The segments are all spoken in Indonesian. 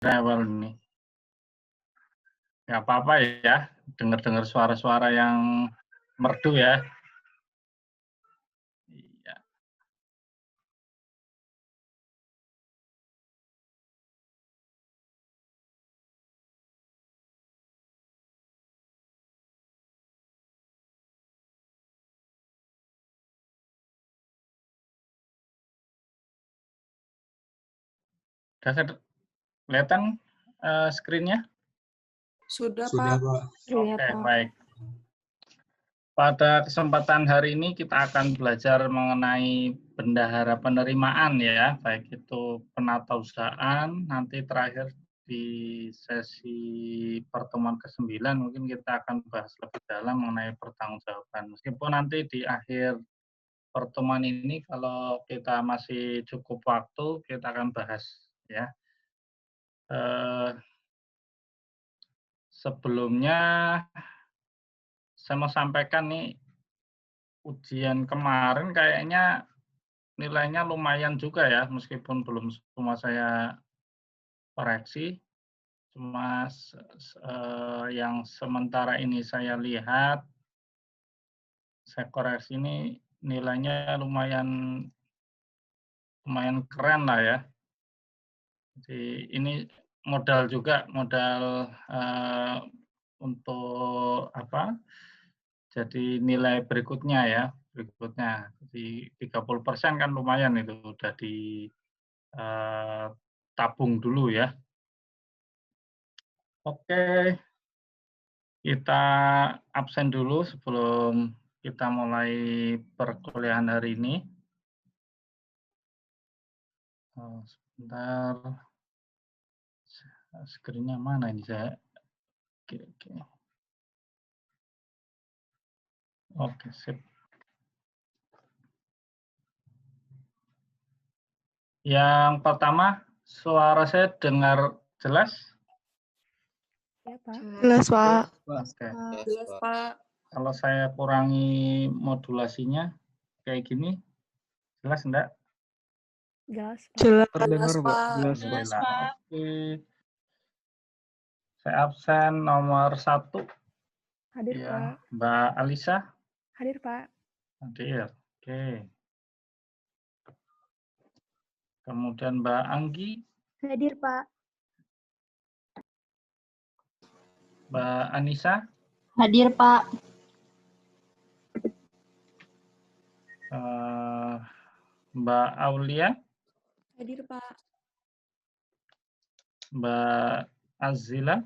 awal ini. Nggak apa-apa ya, dengar-dengar suara-suara yang merdu ya. Iya. Udah kelihatan screen-nya? Sudah, Sudah, Pak. Pak. Oke, baik. Pada kesempatan hari ini kita akan belajar mengenai bendahara penerimaan ya, baik itu penatausahaan, nanti terakhir di sesi pertemuan ke-9 mungkin kita akan bahas lebih dalam mengenai pertanggungjawaban. Meskipun nanti di akhir pertemuan ini kalau kita masih cukup waktu kita akan bahas ya. Sebelumnya saya mau sampaikan nih, ujian kemarin kayaknya nilainya lumayan juga ya, meskipun belum semua saya koreksi. Cuma yang sementara ini saya lihat, saya koreksi ini nilainya lumayan keren lah ya. Jadi ini modal juga, modal untuk apa? Jadi nilai berikutnya ya, berikutnya. Jadi 30% kan lumayan itu udah tabung dulu ya. Oke, kita absen dulu sebelum kita mulai perkuliahan hari ini. Sebentar, screen-nya mana ini saya? Oke, sip. Yang pertama, suara saya dengar jelas? Ya, Pak. Jelas, Pak. Oke. Jelas, Pak. Kalau saya kurangi modulasinya kayak gini, jelas enggak? Jelas, Pak. Jelas. Terdengar, Pak. Jelas, Pak. Alhamdulillah. Oke. Saya absen nomor 1. Hadir, Ya, Pak. Mbak Alisa. Hadir, Pak. Hadir. Oke. Kemudian Mbak Anggi. Hadir, Pak. Mbak Anissa. Hadir, Pak. Mbak Aulia. Hadir, Pak. Mbak Azila.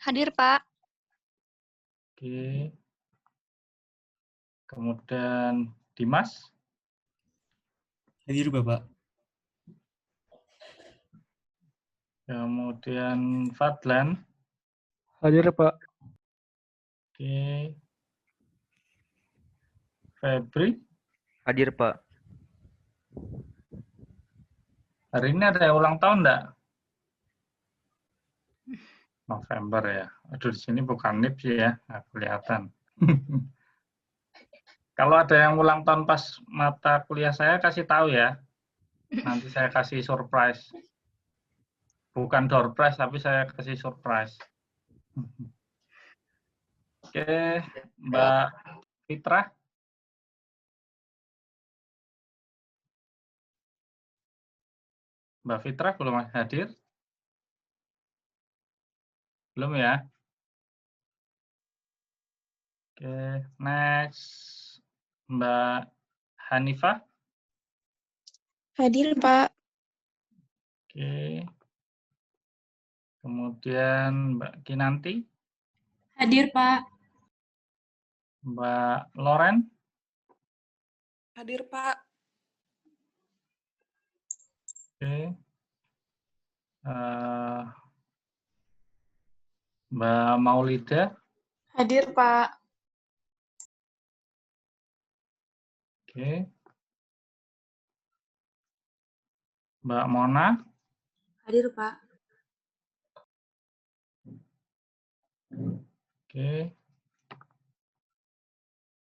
Hadir, Pak. Oke. Kemudian Dimas. Hadir, Bapak. Kemudian Fadlan. Hadir, Pak. Oke. Febri. Hadir, Pak. Hari ini ada yang ulang tahun enggak? November ya. Aduh, di sini bukan NIP sih ya, nggak kelihatan. Kalau ada yang ulang tahun pas mata kuliah saya, kasih tahu ya. Nanti saya kasih surprise. Bukan door prize, tapi saya kasih surprise. Oke, Mbak Fitra. Mbak Fitra belum hadir? Belum ya? Oke, next. Mbak Hanifah. Hadir, Pak. Oke. Kemudian Mbak Kinanti. Hadir, Pak. Mbak Loren. Hadir, Pak. Oke. Mbak Maulida. Hadir, Pak. Oke. Mbak Mona. Hadir, Pak. Oke.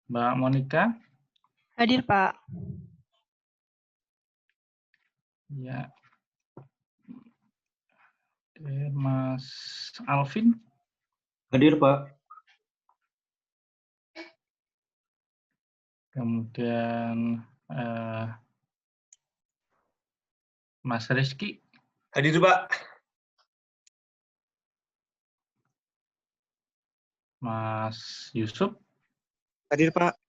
Mbak Monica. Hadir, Pak. Ya. Oke, Mas Alvin. Hadir, Pak. Kemudian Mas Rizky. Hadir, Pak. Mas Yusuf. Hadir, Pak.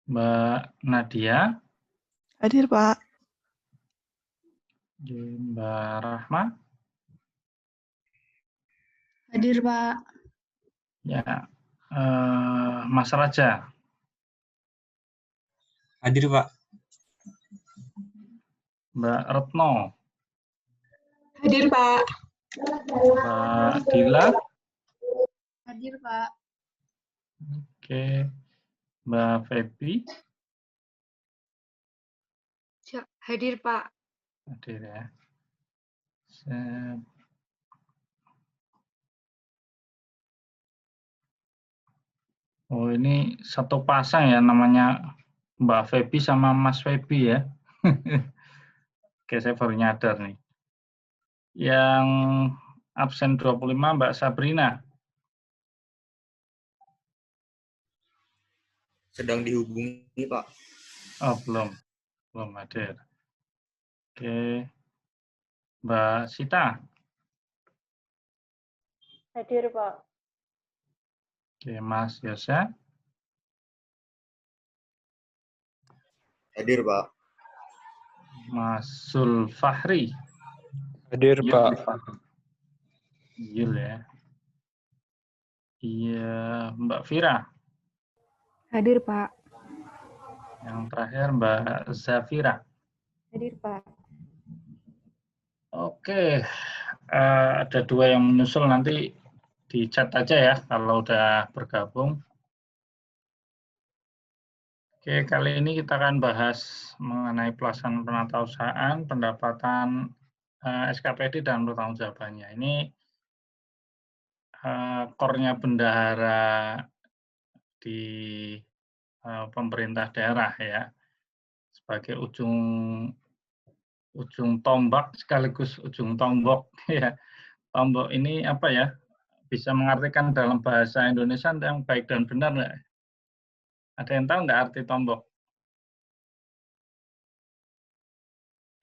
Mbak Nadia. Hadir, Pak. Mbak Rahma. Hadir, Pak. Ya, Mas Raja. Hadir, Pak. Mbak Retno. Hadir, Pak. Mbak Dila. Hadir, Pak. Oke, Mbak Feby. Hadir, Pak. Hadir ya. Sip. Oh, ini satu pasang ya, namanya Mbak Feby sama Mas Feby ya. Oke, saya baru nyadar nih. Yang absen 25 Mbak Sabrina. Sedang dihubungi, Pak. Oh, belum hadir. Oke, Mbak Sita. Hadir, Pak. Oke, Mas Yosa. Hadir, Pak. Mas Zulfahri. Hadir, Pak. Yul ya. Iya, Mbak Vira. Hadir, Pak. Yang terakhir Mbak Zafira. Hadir, Pak. Oke, ada dua yang menyusul, nanti di chat aja ya kalau udah bergabung. Oke, kali ini kita akan bahas mengenai pelaksanaan penatausahaan, pendapatan SKPD dan pertanggungjawabannya. Ini core-nya bendahara di pemerintah daerah ya, sebagai ujung tombak sekaligus ujung tombok ya. Tombok ini apa ya? Bisa mengartikan dalam bahasa Indonesia yang baik dan benar nggak? Ada yang tahu nggak arti tombok?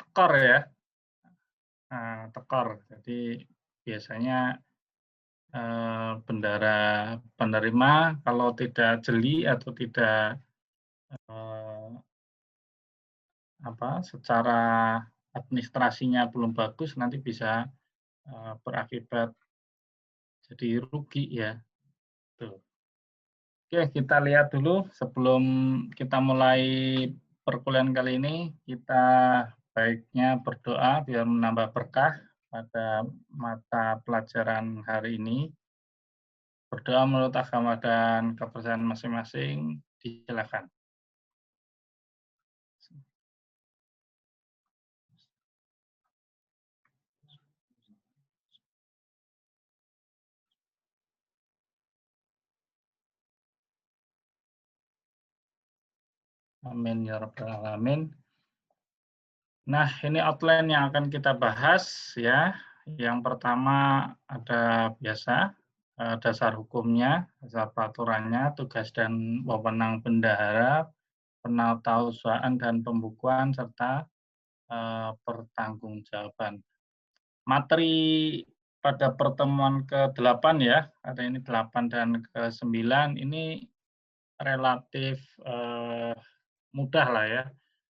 Tekor ya. Nah, tekor. Jadi biasanya bendara penerima kalau tidak jeli atau tidak secara administrasinya belum bagus, nanti bisa berakibat jadi rugi ya. Tuh. Oke, kita lihat dulu sebelum kita mulai perkuliahan kali ini, kita baiknya berdoa biar menambah berkah pada mata pelajaran hari ini. Berdoa menurut agama dan kepercayaan masing-masing, silakan. Amin ya rabbal alamin. Nah, ini outline yang akan kita bahas ya. Yang pertama ada biasa dasar hukumnya, dasar peraturannya, tugas dan wewenang bendahara, penatausahaan dan pembukuan serta pertanggungjawaban. Materi pada pertemuan ke-8 ya, ada ini 8 dan ke-9 ini relatif mudah lah ya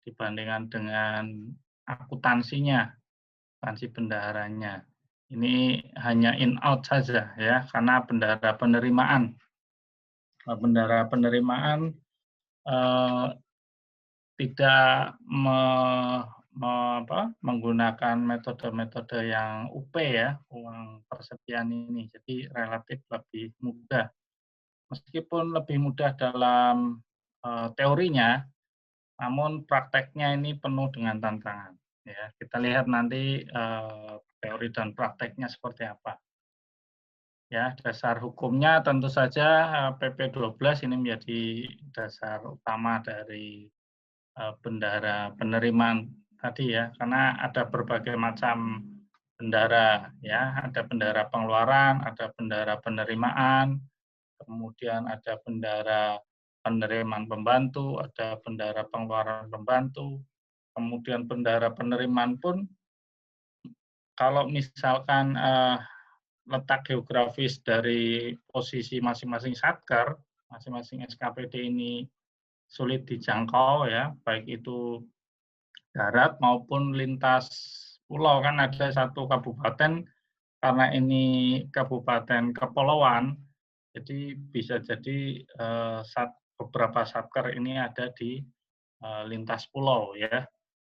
dibandingkan dengan akuntansinya, akuntansi bendaharanya. Ini hanya in out saja ya, karena bendahara penerimaan. Bendahara penerimaan tidak menggunakan metode-metode yang UP ya, uang persediaan ini. Jadi relatif lebih mudah. Meskipun lebih mudah dalam teorinya, namun prakteknya ini penuh dengan tantangan. Ya, kita lihat nanti teori dan prakteknya seperti apa. Ya, dasar hukumnya tentu saja PP 12 ini menjadi dasar utama dari bendahara penerimaan tadi ya, karena ada berbagai macam bendahara ya, ada bendahara pengeluaran, ada bendahara penerimaan, kemudian ada bendahara penerimaan pembantu, ada bendahara pengeluaran pembantu, kemudian bendahara penerimaan pun kalau misalkan letak geografis dari posisi masing-masing satker, masing-masing SKPD ini sulit dijangkau ya, baik itu darat maupun lintas pulau. Kan ada satu kabupaten, karena ini kabupaten kepulauan, jadi bisa jadi beberapa satker ini ada di lintas pulau ya,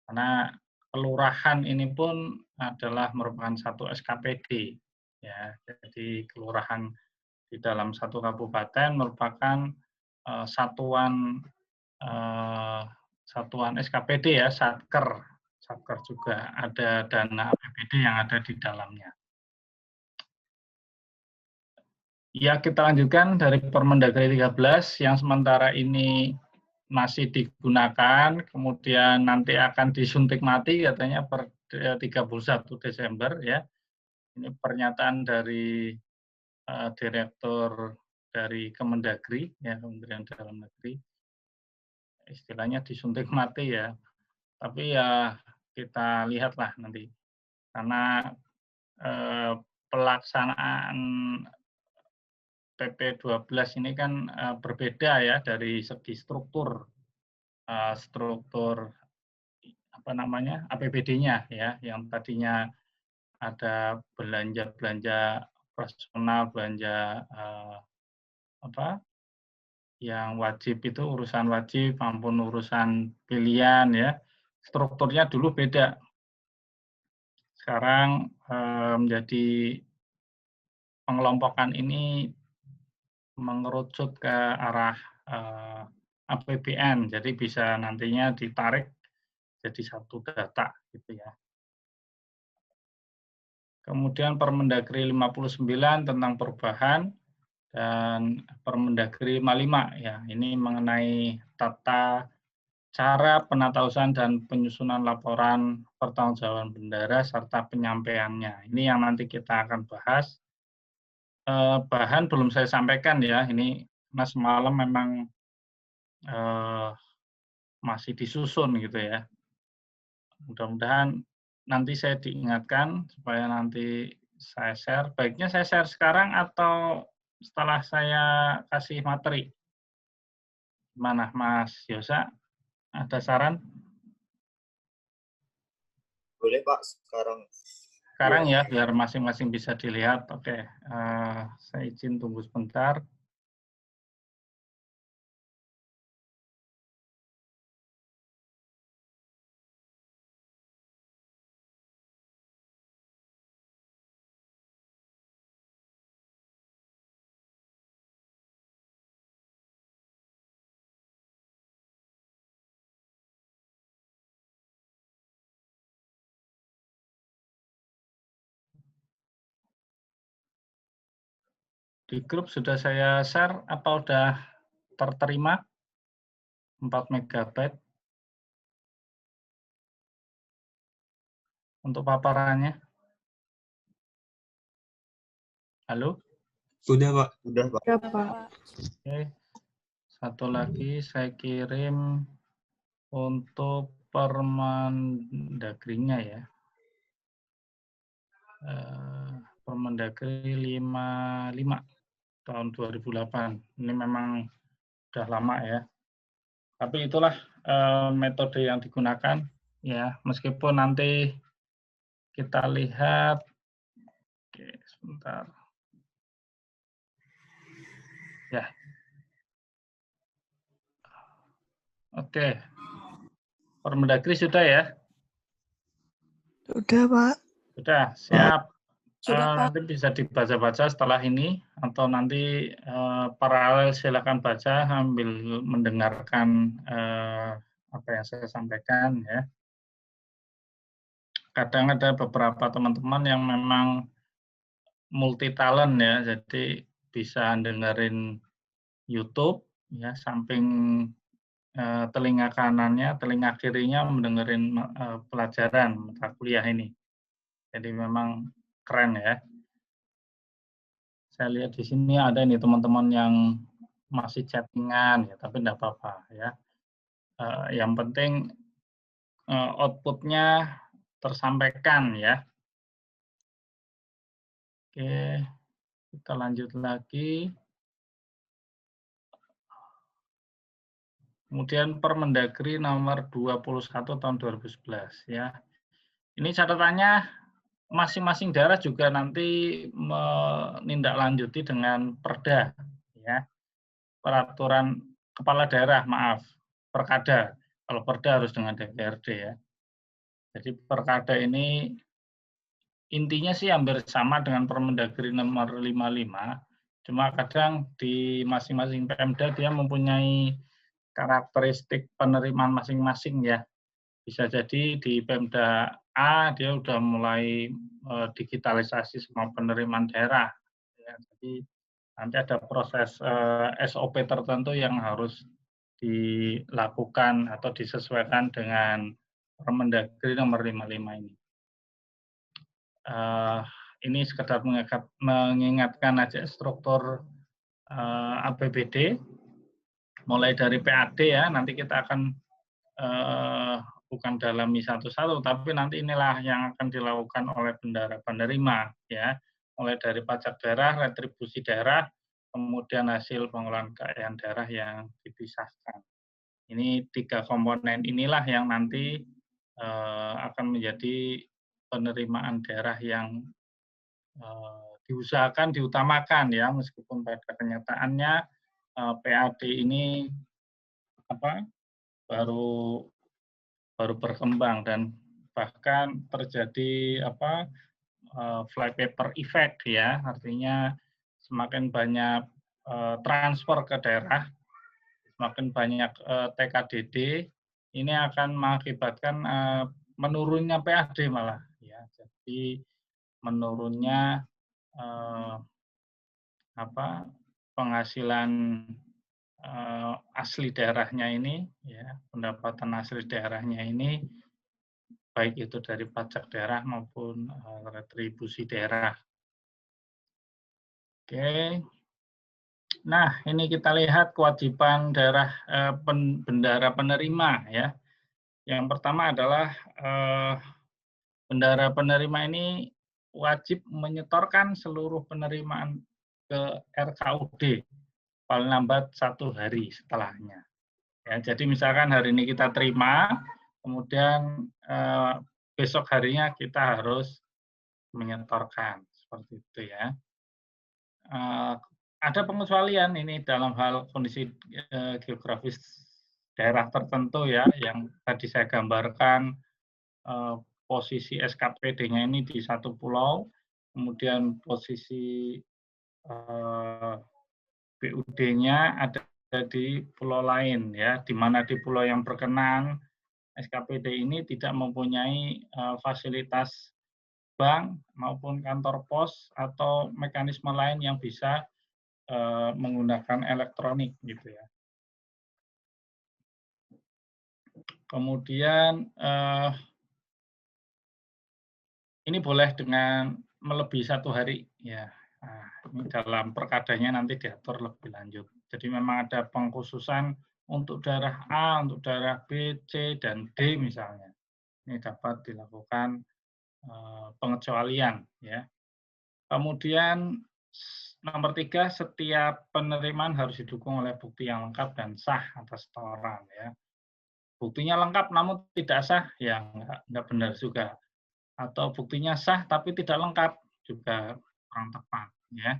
karena kelurahan ini pun adalah merupakan satu SKPD ya, jadi kelurahan di dalam satu kabupaten merupakan satuan SKPD ya, satker juga ada dana APBD yang ada di dalamnya. Ya, kita lanjutkan dari Permendagri 13 yang sementara ini masih digunakan, kemudian nanti akan disuntik mati katanya per 31 Desember ya. Ini pernyataan dari Direktur dari Kemendagri ya, Kementerian Dalam Negeri. Istilahnya disuntik mati ya. Tapi ya kita lihatlah nanti. Karena pelaksanaan PP 12 ini kan berbeda ya dari segi struktur APBD-nya ya, yang tadinya ada belanja personal, belanja yang wajib itu urusan wajib maupun urusan pilihan ya, strukturnya dulu beda. Sekarang menjadi pengelompokan ini mengerucut ke arah APBN, jadi bisa nantinya ditarik jadi satu data gitu ya. Kemudian Permendagri 59 tentang perubahan dan Permendagri 55 ya, ini mengenai tata cara penatausahaan dan penyusunan laporan pertanggungjawaban bendahara serta penyampaiannya. Ini yang nanti kita akan bahas. Bahan belum saya sampaikan ya, ini karena semalam memang masih disusun gitu ya. Mudah-mudahan nanti saya diingatkan supaya nanti saya share. Baiknya saya share sekarang atau setelah saya kasih materi? Gimana Mas Yosa? Ada saran? Boleh Pak, sekarang. Sekarang ya, biar masing-masing bisa dilihat. Oke, saya izin tunggu sebentar. Di grup sudah saya share, apa udah terterima 4 MB untuk paparannya? Halo? Sudah Pak. Sudah Pak. Ya, Pak. Oke. Satu lagi saya kirim untuk Permendagrinya ya. Permendagri 55 tahun 2008. Ini memang sudah lama ya. Tapi itulah metode yang digunakan ya, meskipun nanti kita lihat. Oke, sebentar. Ya. Oke. Permendagri sudah ya? Sudah, Pak. Sudah, siap. Sudah, Pak. Nanti bisa dibaca-baca setelah ini, atau nanti paralel silakan baca sambil mendengarkan apa yang saya sampaikan ya. Kadang ada beberapa teman-teman yang memang multi talent ya, jadi bisa dengerin YouTube ya, samping telinga kanannya, telinga kirinya mendengarin pelajaran mata kuliah ini. Jadi memang keren ya. Saya lihat di sini ada nih teman-teman yang masih chattingan ya, tapi enggak apa-apa ya. Yang penting output-nya tersampaikan ya. Oke, kita lanjut lagi. Kemudian Permendagri nomor 21 tahun 2011 ya. Ini catatannya masing-masing daerah juga nanti menindaklanjuti dengan perda ya. Peraturan kepala daerah, maaf, perkada. Kalau perda harus dengan DPRD ya. Jadi perkada ini intinya sih hampir sama dengan Permendagri nomor 55, cuma kadang di masing-masing Pemda dia mempunyai karakteristik penerimaan masing-masing ya. Bisa jadi di Pemda A dia udah mulai digitalisasi semua penerimaan daerah. Ya, jadi nanti ada proses SOP tertentu yang harus dilakukan atau disesuaikan dengan Permendagri nomor 55 ini. Ini sekedar mengingatkan aja struktur APBD mulai dari PAD ya, nanti kita akan bukan dalami satu-satu, tapi nanti inilah yang akan dilakukan oleh bendahara penerima ya, mulai dari pajak daerah, retribusi daerah, kemudian hasil pengelolaan kekayaan daerah yang dipisahkan. Ini 3 komponen inilah yang nanti akan menjadi penerimaan daerah yang diusahakan diutamakan ya, meskipun pada kenyataannya PAD ini baru berkembang dan bahkan terjadi flypaper effect ya, artinya semakin banyak transfer ke daerah, semakin banyak TKDD, ini akan mengakibatkan menurunnya PAD malah ya. Jadi menurunnya penghasilan asli daerahnya ini ya, pendapatan asli daerahnya ini baik itu dari pajak daerah maupun retribusi daerah. Oke. Nah, ini kita lihat kewajiban daerah bendahara penerima ya. Yang pertama adalah bendahara penerima ini wajib menyetorkan seluruh penerimaan ke RKUD paling lambat 1 hari setelahnya. Ya, jadi misalkan hari ini kita terima, kemudian besok harinya kita harus menyetorkan seperti itu ya. Ada pengecualian ini dalam hal kondisi geografis daerah tertentu ya, yang tadi saya gambarkan posisi SKPD-nya ini di satu pulau, kemudian posisi BUD-nya ada di pulau lain ya, di mana di pulau yang berkenan SKPD ini tidak mempunyai fasilitas bank maupun kantor pos atau mekanisme lain yang bisa menggunakan elektronik gitu ya. Kemudian ini boleh dengan melebihi 1 hari ya. Nah, ini dalam perkadanya nanti diatur lebih lanjut. Jadi memang ada pengkhususan untuk daerah A, untuk daerah B, C, dan D misalnya. Ini dapat dilakukan pengecualian ya. Kemudian nomor 3, setiap penerimaan harus didukung oleh bukti yang lengkap dan sah atas setoran ya. Buktinya lengkap namun tidak sah ya enggak benar juga. Atau buktinya sah tapi tidak lengkap juga kurang tepat ya.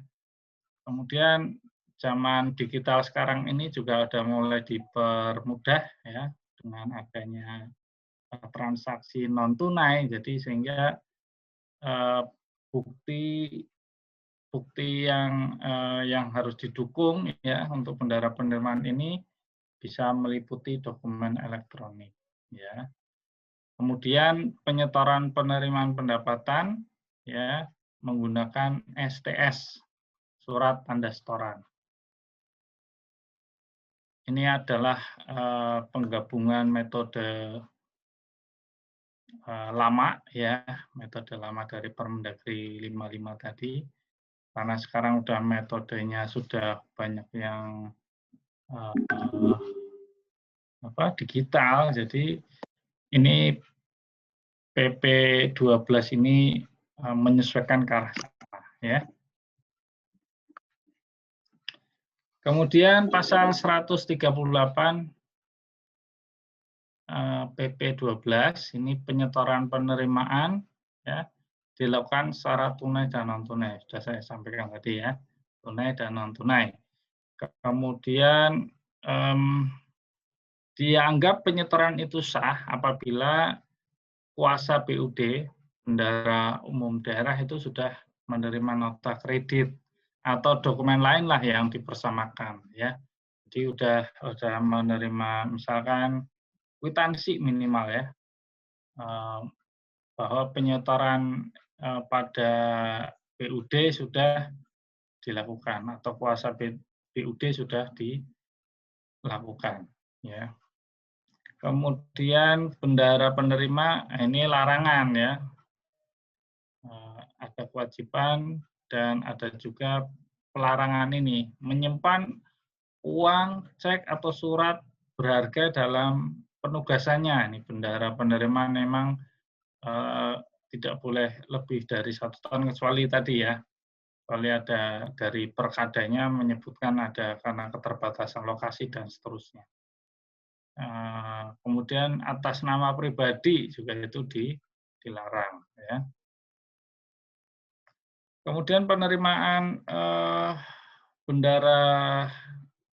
Kemudian zaman digital sekarang ini juga sudah mulai dipermudah ya dengan adanya transaksi non tunai, jadi sehingga bukti yang harus didukung ya untuk bendahara penerimaan ini bisa meliputi dokumen elektronik ya. Kemudian penyetoran penerimaan pendapatan ya menggunakan STS, surat tanda setoran. Ini adalah penggabungan metode lama ya, metode lama dari Permendagri 55 tadi, karena sekarang udah metodenya sudah banyak yang digital, jadi ini PP 12 ini menyesuaikan ke arah sana ya. Kemudian pasal 138 PP 12 ini penyetoran penerimaan ya dilakukan secara tunai dan non tunai. Sudah saya sampaikan tadi ya, tunai dan non tunai. Kemudian dianggap penyetoran itu sah apabila kuasa BUD, bendahara umum daerah itu sudah menerima nota kredit atau dokumen lain lah yang dipersamakan ya. Jadi udah menerima misalkan kwitansi minimal ya, bahwa penyetoran pada BUD sudah dilakukan atau kuasa BUD sudah dilakukan ya. Kemudian bendahara penerima ini larangan ya, ada kewajiban dan ada juga pelarangan ini menyimpan uang, cek atau surat berharga dalam penugasannya. Ini bendahara penerima memang tidak boleh lebih dari 1 ton kecuali tadi ya, kecuali ada dari perkadanya menyebutkan ada karena keterbatasan lokasi dan seterusnya. Kemudian atas nama pribadi juga itu dilarang ya. Kemudian penerimaan bendahara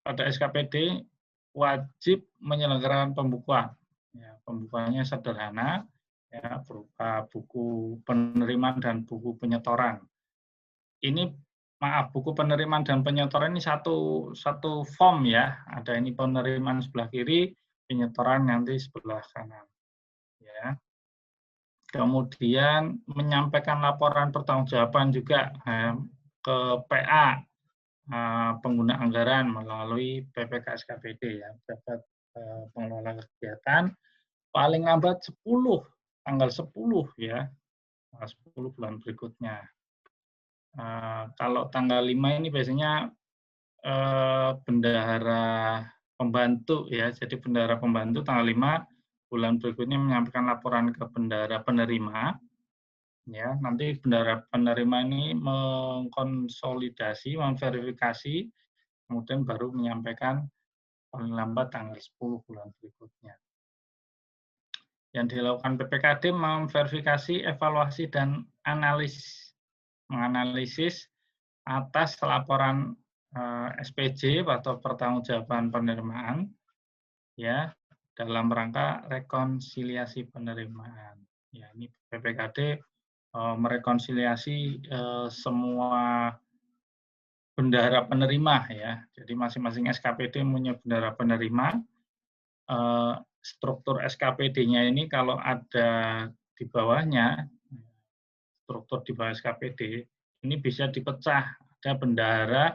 pada SKPD wajib menyelenggarakan pembukuan. Ya, pembukuannya sederhana ya, berupa buku penerimaan dan buku penyetoran. Ini buku penerimaan dan penyetoran ini satu form ya. Ada ini penerimaan sebelah kiri, penyetoran nanti sebelah kanan. Ya. Kemudian menyampaikan laporan pertanggungjawaban juga ke PA pengguna anggaran melalui PPK SKPD ya, pejabat pengelola kegiatan paling lambat tanggal 10 ya, tanggal 10 bulan berikutnya. Kalau tanggal 5 ini biasanya bendahara pembantu ya, jadi bendahara pembantu tanggal 5 bulan berikutnya menyampaikan laporan ke bendahara penerima. Ya, nanti bendahara penerima ini mengkonsolidasi, memverifikasi, kemudian baru menyampaikan paling lambat tanggal 10 bulan berikutnya. Yang dilakukan PPKD memverifikasi, evaluasi, dan menganalisis atas laporan SPJ atau pertanggungjawaban penerimaan ya dalam rangka rekonsiliasi penerimaan. Ya, ini PPKD merekonsiliasi semua bendahara penerima ya. Jadi masing-masing SKPD punya bendahara penerima. Struktur SKPD-nya ini kalau ada di bawahnya, struktur di bawah SKPD ini bisa dipecah. Ada bendahara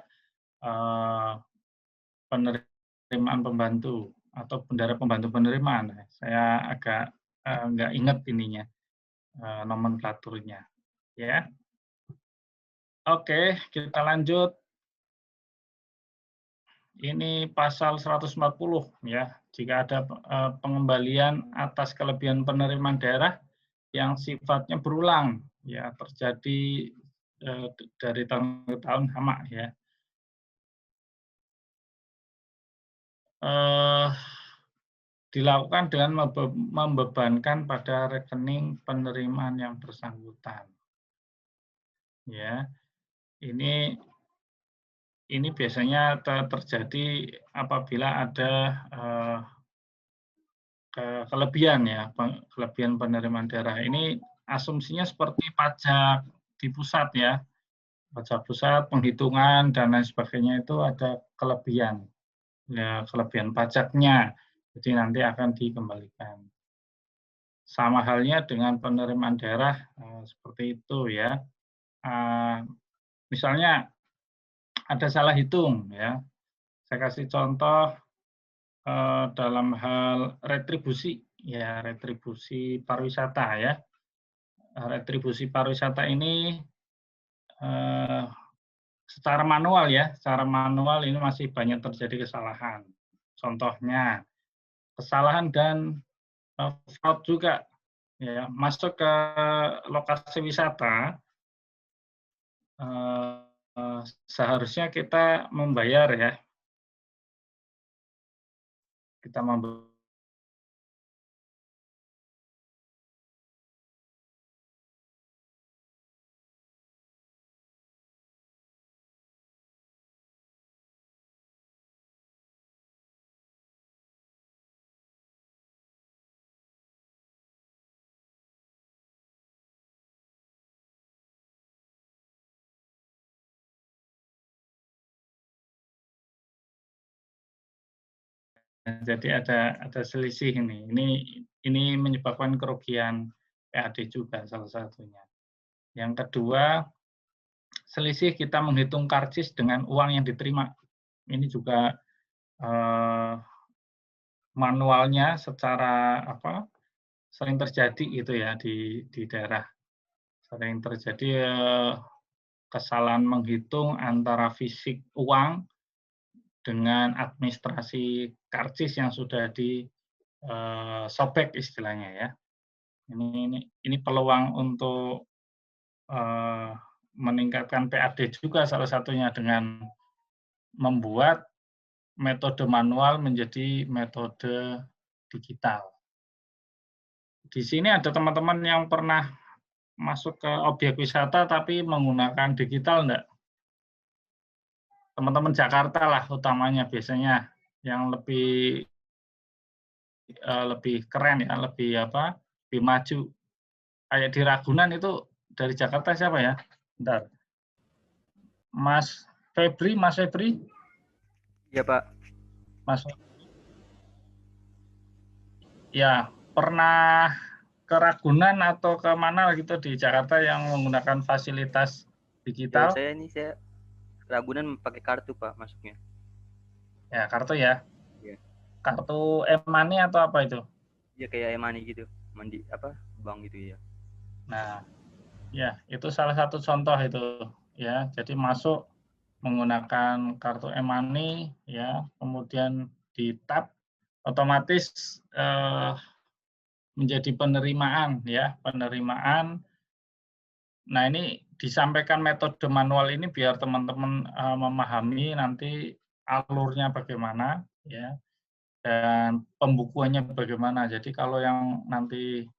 penerimaan pembantu atau bendahara pembantu penerimaan. Saya agak nggak ingat ininya nomenklaturnya. Ya. Oke, kita lanjut. Ini pasal 140 ya. Jika ada pengembalian atas kelebihan penerimaan daerah yang sifatnya berulang ya, terjadi dari tahun ke tahun sama ya. Dilakukan dengan membebankan pada rekening penerimaan yang bersangkutan. Ya. Ini biasanya terjadi apabila ada kelebihan ya, kelebihan penerimaan daerah. Ini asumsinya seperti pajak di pusat ya, pajak pusat, penghitungan dan lain sebagainya itu ada kelebihan, ya kelebihan pajaknya, jadi nanti akan dikembalikan. Sama halnya dengan penerimaan daerah seperti itu ya. Misalnya ada salah hitung ya. Saya kasih contoh dalam hal retribusi, ya retribusi pariwisata ya. Retribusi pariwisata ini secara manual ini masih banyak terjadi kesalahan. Contohnya kesalahan dan fraud juga, ya masuk ke lokasi wisata seharusnya kita membayar ya, kita membayar. Jadi ada selisih ini. Ini menyebabkan kerugian PAD juga salah satunya. Yang kedua, selisih kita menghitung karcis dengan uang yang diterima. Ini juga manualnya secara sering terjadi gitu ya di daerah. Sering terjadi kesalahan menghitung antara fisik uang dengan administrasi karcis yang sudah disobek istilahnya ya. Ini peluang untuk meningkatkan PAD juga salah satunya dengan membuat metode manual menjadi metode digital. Di sini ada teman-teman yang pernah masuk ke objek wisata tapi menggunakan digital enggak? Teman-teman Jakarta lah utamanya biasanya yang lebih keren ya, lebih maju. Kayak di Ragunan itu dari Jakarta siapa ya? Bentar. Mas Febri. Iya, Pak. Mas. Ya, pernah ke Ragunan atau ke mana gitu di Jakarta yang menggunakan fasilitas Ya, digital? saya Ragunan pakai kartu, Pak, masuknya. Ya, kartu ya. Iya. Kartu e-money atau apa itu? Iya, kayak e-money gitu. Bank gitu ya. Nah, ya, itu salah satu contoh itu ya. Jadi masuk menggunakan kartu e-money ya, kemudian di tap otomatis menjadi penerimaan ya, penerimaan. Nah, ini disampaikan metode manual ini biar teman-teman memahami nanti alurnya bagaimana ya dan pembukuannya bagaimana. Jadi kalau yang nanti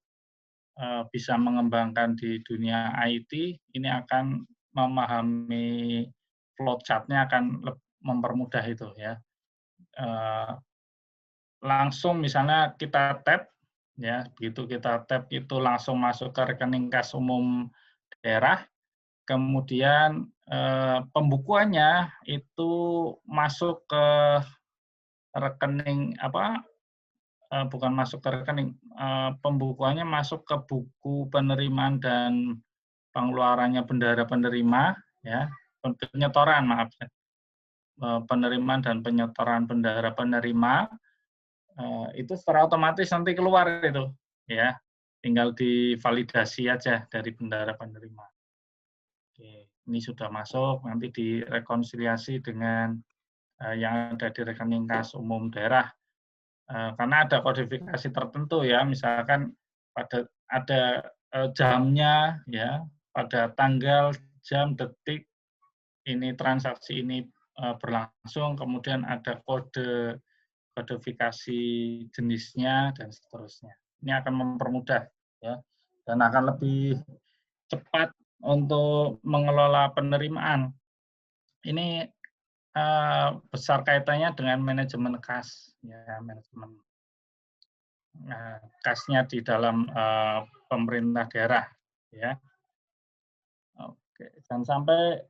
bisa mengembangkan di dunia IT, ini akan memahami flowchart-nya akan mempermudah itu ya. Langsung misalnya kita tap, ya begitu kita tap itu langsung masuk ke rekening kas umum daerah, kemudian pembukuannya itu masuk ke rekening bukan masuk ke rekening, pembukuannya masuk ke buku penerimaan dan pengeluarannya bendahara penerima, ya penyetoran maaf, penerimaan dan penyetoran bendahara penerima itu secara otomatis nanti keluar itu, ya tinggal divalidasi aja dari bendahara penerima. Oke, ini sudah masuk, nanti direkonsiliasi dengan yang ada di rekening kas umum daerah. Karena ada kodifikasi tertentu ya, misalkan ada jamnya ya, pada tanggal, jam, detik ini transaksi ini berlangsung, kemudian ada kodifikasi jenisnya dan seterusnya. Ini akan mempermudah ya dan akan lebih cepat untuk mengelola penerimaan. Ini besar kaitannya dengan manajemen kas ya, manajemen kasnya di dalam pemerintah daerah ya. Oke, jangan sampai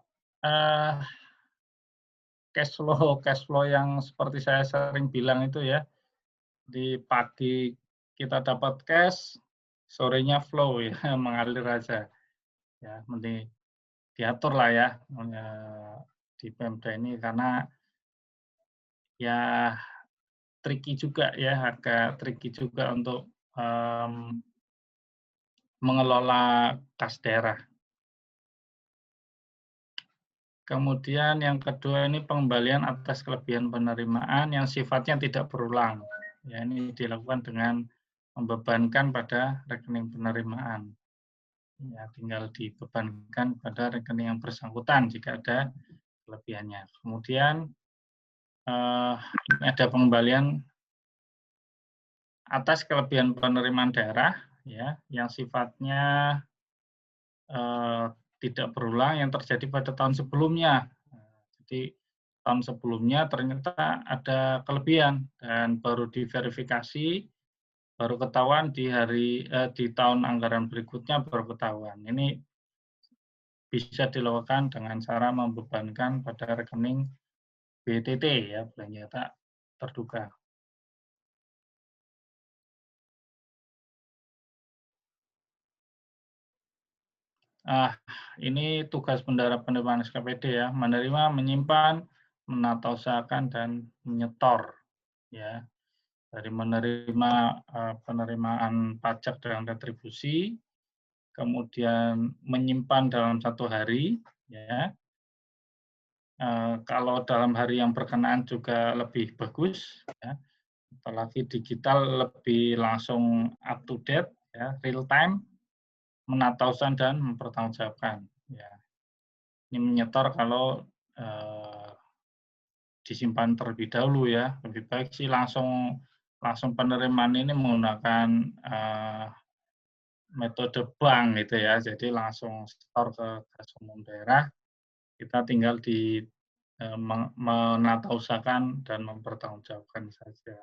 cash flow yang seperti saya sering bilang itu ya, di pagi kita dapat cash, sorenya flow ya, mengalir aja ya, mending diatur lah ya di Pemda ini karena ya tricky juga ya, agak tricky juga untuk mengelola kas daerah. Kemudian yang kedua ini pengembalian atas kelebihan penerimaan yang sifatnya tidak berulang. Ya, ini dilakukan dengan membebankan pada rekening penerimaan. Ya, tinggal dibebankan pada rekening yang bersangkutan jika ada kelebihannya. Kemudian ini ada pengembalian atas kelebihan penerimaan daerah ya yang sifatnya tidak berulang yang terjadi pada tahun sebelumnya. Jadi tahun sebelumnya ternyata ada kelebihan dan baru diverifikasi, baru ketahuan di tahun anggaran berikutnya baru ketahuan. Ini bisa dilakukan dengan cara membebankan pada rekening BTT ya, belanja tak terduga. Ini tugas bendahara penerimaan SKPD ya, menerima, menyimpan, menata usahakan dan menyetor ya. Dari menerima penerimaan pajak dan retribusi, kemudian menyimpan dalam 1 hari ya. Kalau dalam hari yang berkenaan juga lebih bagus ya. Apalagi digital lebih langsung up to date ya, real time, menata usaha dan mempertanggungjawabkan ya. Ini menyetor kalau disimpan terlebih dahulu ya. Lebih baik sih langsung penerimaan ini menggunakan metode bank gitu ya. Jadi langsung store ke kas umum daerah. Kita tinggal menata usahakan dan mempertanggungjawabkan saja.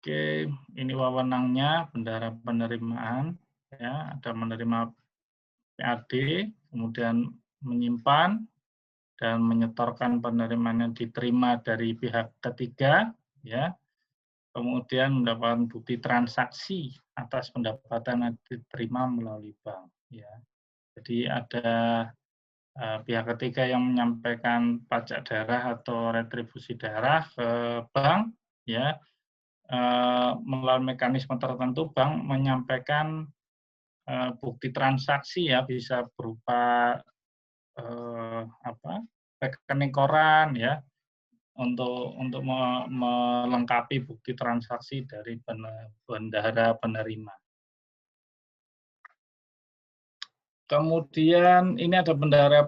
Oke, ini wewenangnya bendahara penerimaan ya, ada menerima PAD, kemudian menyimpan dan menyetorkan penerimaan yang diterima dari pihak ketiga ya. Kemudian mendapatkan bukti transaksi atas pendapatan yang diterima melalui bank ya. Jadi ada pihak ketiga yang menyampaikan pajak daerah atau retribusi daerah ke bank ya. Melalui mekanisme tertentu bank menyampaikan bukti transaksi ya, bisa berupa rekening koran ya, untuk melengkapi bukti transaksi dari bendahara penerima. Kemudian ini ada bendahara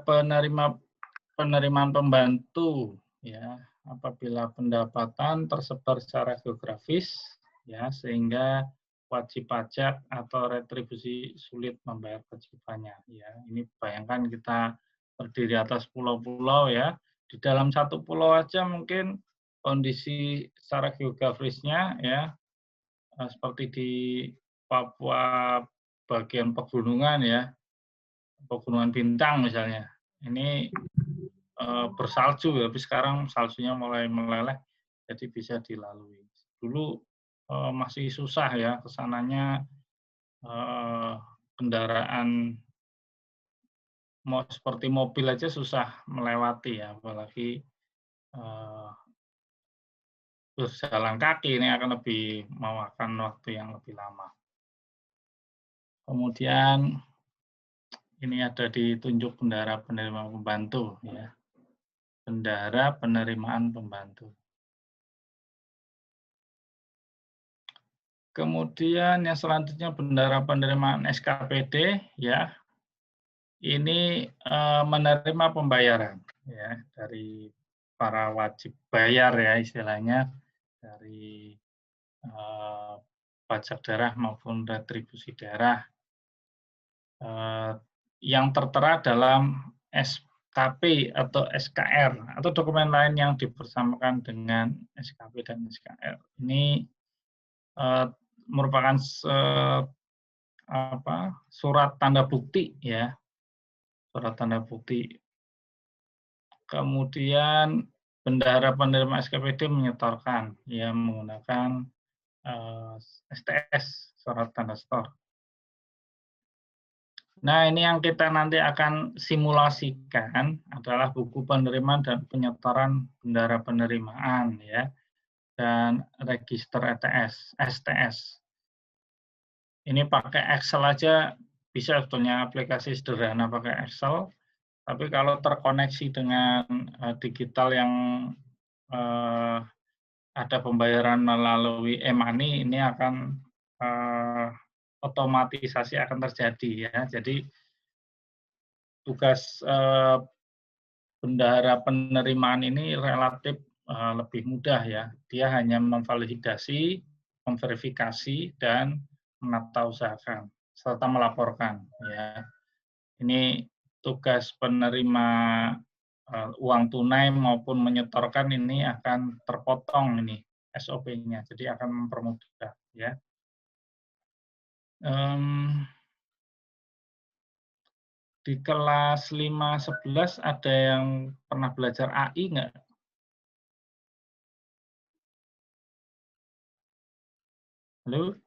penerimaan pembantu ya, apabila pendapatan tersebar secara geografis ya, sehingga wajib pajak atau retribusi sulit membayar kewajibannya ya. Ini bayangkan kita terdiri atas pulau-pulau ya, di dalam satu pulau aja mungkin kondisi secara geografisnya ya seperti di Papua bagian pegunungan ya, pegunungan Bintang misalnya, ini bersalju ya, tapi sekarang saljunya mulai meleleh, jadi bisa dilalui. Dulu masih susah ya kesananya, kendaraan seperti mobil aja susah melewati ya, apalagi berjalan kaki ini akan lebih memakan waktu yang lebih lama. Kemudian ini ada ditunjuk bendahara penerimaan pembantu ya. Bendahara penerimaan pembantu. Kemudian yang selanjutnya bendahara penerimaan SKPD ya. Ini menerima pembayaran ya dari para wajib bayar ya istilahnya, dari pajak daerah maupun retribusi daerah yang tertera dalam SKP atau SKR atau dokumen lain yang dibersamakan dengan SKP dan SKR. Ini merupakan surat tanda bukti ya, surat tanda bukti. Kemudian bendahara penerima SKPD menyetorkan ya menggunakan STS, surat tanda setor. Nah, ini yang kita nanti akan simulasikan adalah buku penerimaan dan penyetoran bendahara penerimaan ya, dan register ETS, STS. Ini pakai Excel aja bisa sebetulnya, aplikasi sederhana pakai Excel, tapi kalau terkoneksi dengan digital yang ada pembayaran melalui e-money, ini akan otomatisasi akan terjadi ya. Jadi tugas bendahara penerimaan ini relatif lebih mudah ya. Dia hanya memvalidasi, memverifikasi, dan menatausahakan serta melaporkan ya. Ini tugas penerima uang tunai maupun menyetorkan ini akan terpotong ini SOP-nya, jadi akan mempermudah ya. Di kelas 5-11 ada yang pernah belajar AI nggak? Halo?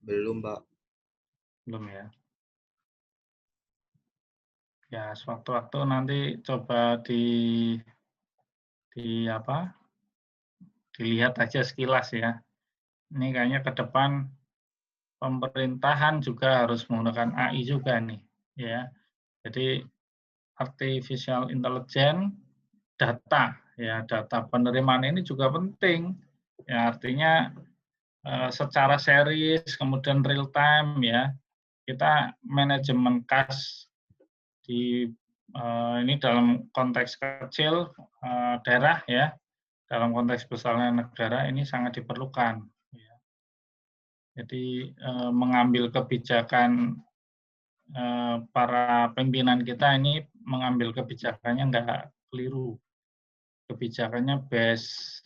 Belum, Pak. Belum ya. Ya, sewaktu-waktu nanti coba dilihat aja sekilas ya. Ini kayaknya ke depan pemerintahan juga harus menggunakan AI juga nih, ya. Jadi artificial intelligence, data, ya, data penerimaan ini juga penting. Ya, artinya secara series, kemudian real time, ya, kita manajemen kas di ini dalam konteks kecil daerah, ya, dalam konteks besarnya negara ini sangat diperlukan. Ya. Jadi mengambil kebijakan para pimpinan kita ini mengambil kebijakannya nggak keliru, kebijakannya based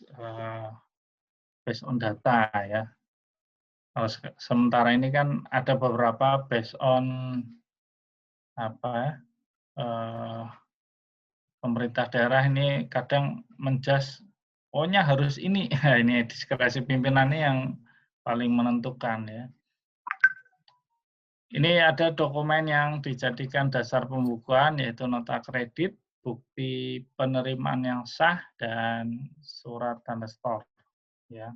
on data ya. Sementara ini kan ada beberapa based on pemerintah daerah ini kadang menjas, pokoknya harus ini, ini diskresi pimpinannya yang paling menentukan ya. Ini ada dokumen yang dijadikan dasar pembukuan, yaitu nota kredit, bukti penerimaan yang sah, dan surat tanda store. Ya.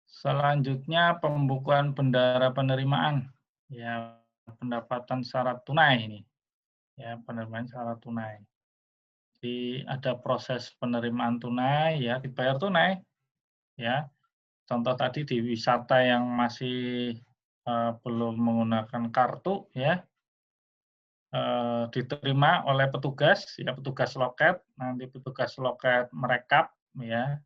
Selanjutnya pembukuan bendahara penerimaan, ya, pendapatan syarat tunai ini, ya, penerimaan syarat tunai. Jadi ada proses penerimaan tunai, ya, dibayar tunai, ya. Contoh tadi di wisata yang masih belum menggunakan kartu, ya, diterima oleh petugas, ya, petugas loket, nanti petugas loket merekap, ya.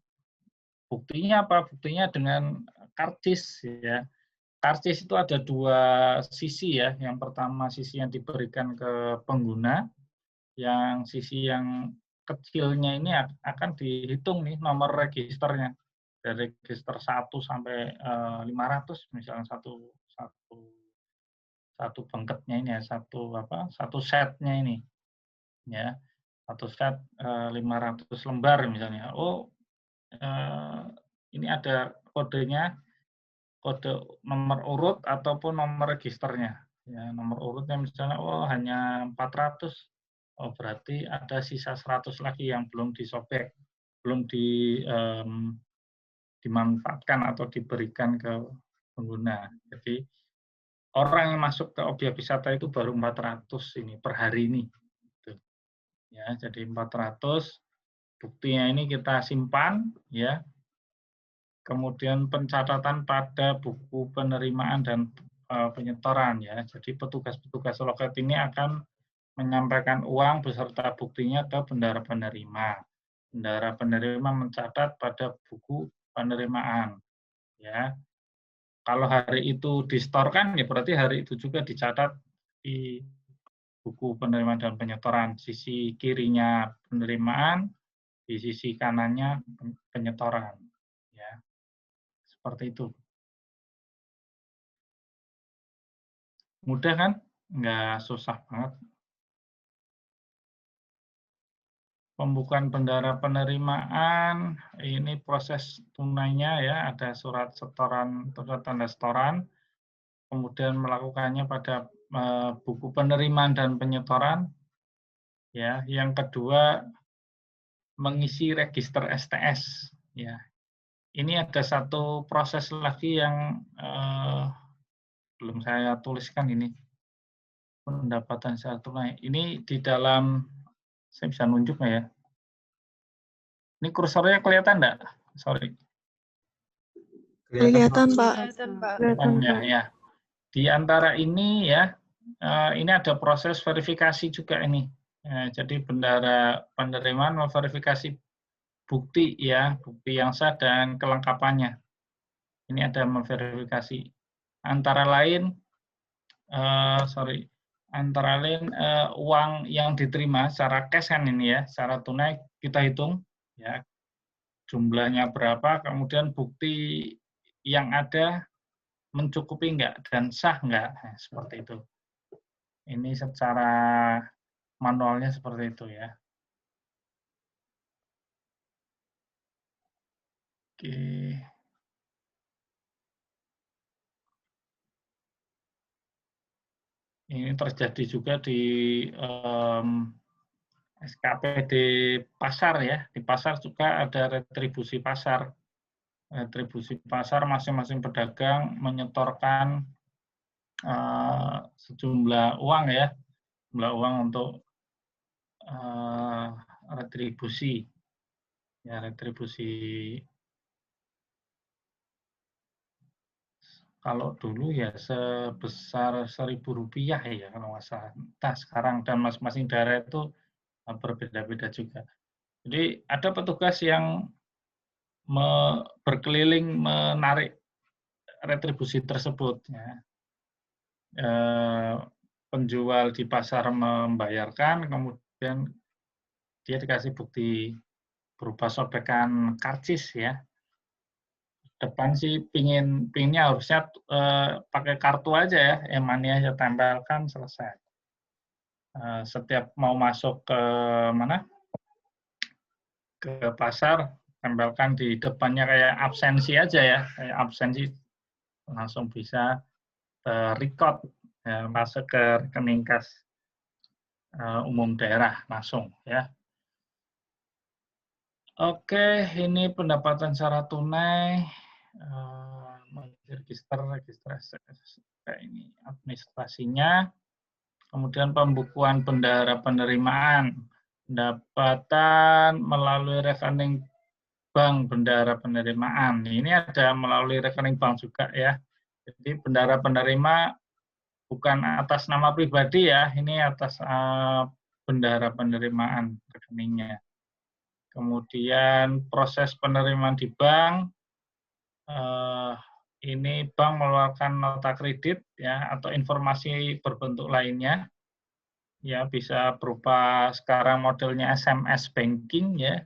Buktinya apa? Buktinya dengan karcis, ya. Karcis itu ada dua sisi ya. Yang pertama sisi yang diberikan ke pengguna, yang sisi yang kecilnya ini akan dihitung nih nomor registernya. Dari register 1 sampai 500 misalnya satu bengketnya ini ya, satu setnya ini ya, satu set 500 lembar misalnya. Oh, ini ada kodenya, kode nomor urut ataupun nomor registernya. Ya, nomor urutnya misalnya hanya 400. Oh, berarti ada sisa 100 lagi yang belum disobek, belum dimanfaatkan atau diberikan ke pengguna. Jadi orang yang masuk ke objek wisata itu baru 400 ini per hari ini. Ya, jadi 400, buktinya ini kita simpan, ya. Kemudian pencatatan pada buku penerimaan dan penyetoran, ya. Jadi petugas-petugas loket ini akan menyampaikan uang beserta buktinya ke bendahara penerima. Bendahara penerima mencatat pada buku penerimaan, ya. Kalau hari itu distorkan, ya berarti hari itu juga dicatat di buku penerimaan dan penyetoran. Sisi kirinya penerimaan, di sisi kanannya penyetoran. Ya, seperti itu. Mudah kan? Nggak susah banget. Pembukaan bendahara penerimaan, ini proses tunainya ya, ada surat setoran, surat tanda setoran, kemudian melakukannya pada buku penerimaan dan penyetoran. Ya, yang kedua mengisi register STS. Ya, ini ada satu proses lagi yang belum saya tuliskan ini, pendapatan secara tunai. Ini di dalam, saya bisa nunjuk nggak ya? Ini kursornya kelihatan enggak? Sorry. Kelihatan, Pak. Kelihatan ya. Di antara ini ya, ini ada proses verifikasi juga ini. Jadi bendahara penerimaan memverifikasi bukti ya, bukti yang sah dan kelengkapannya. Ini ada memverifikasi. Antara lain, uang yang diterima secara cash kan ini ya, secara tunai kita hitung ya, jumlahnya berapa, kemudian bukti yang ada mencukupi enggak dan sah enggak, seperti itu. Ini secara manualnya seperti itu ya. Oke. Ini terjadi juga di SKPD pasar ya. Di pasar juga ada retribusi pasar. Retribusi pasar masing-masing pedagang menyetorkan sejumlah uang ya, jumlah uang untuk retribusi. Ya, retribusi kalau dulu ya sebesar Rp1.000 ya kalau nggak salah. Nah, sekarang dan masing-masing daerah itu berbeda-beda juga. Jadi ada petugas yang berkeliling menarik retribusi tersebut. Ya. Penjual di pasar membayarkan, kemudian dia dikasih bukti berupa sobekan karcis ya. Depan sih pinginnya harusnya pakai kartu aja ya, e-money aja tempelkan selesai. Setiap mau masuk ke mana? Ke pasar, tempelkan di depannya kayak absensi aja ya, kayak absensi langsung bisa record ya, masuk ke rekening kas umum daerah langsung ya. Oke, ini pendapatan secara tunai. Register ini administrasinya, kemudian pembukuan bendahara penerimaan, pendapatan melalui rekening bank bendahara penerimaan. Ini ada melalui rekening bank juga ya. Jadi bendahara penerima bukan atas nama pribadi ya, ini atas bendahara penerimaan rekeningnya. Kemudian proses penerimaan di bank. Ini bank mengeluarkan nota kredit ya atau informasi berbentuk lainnya ya, bisa berupa sekarang modelnya SMS banking ya.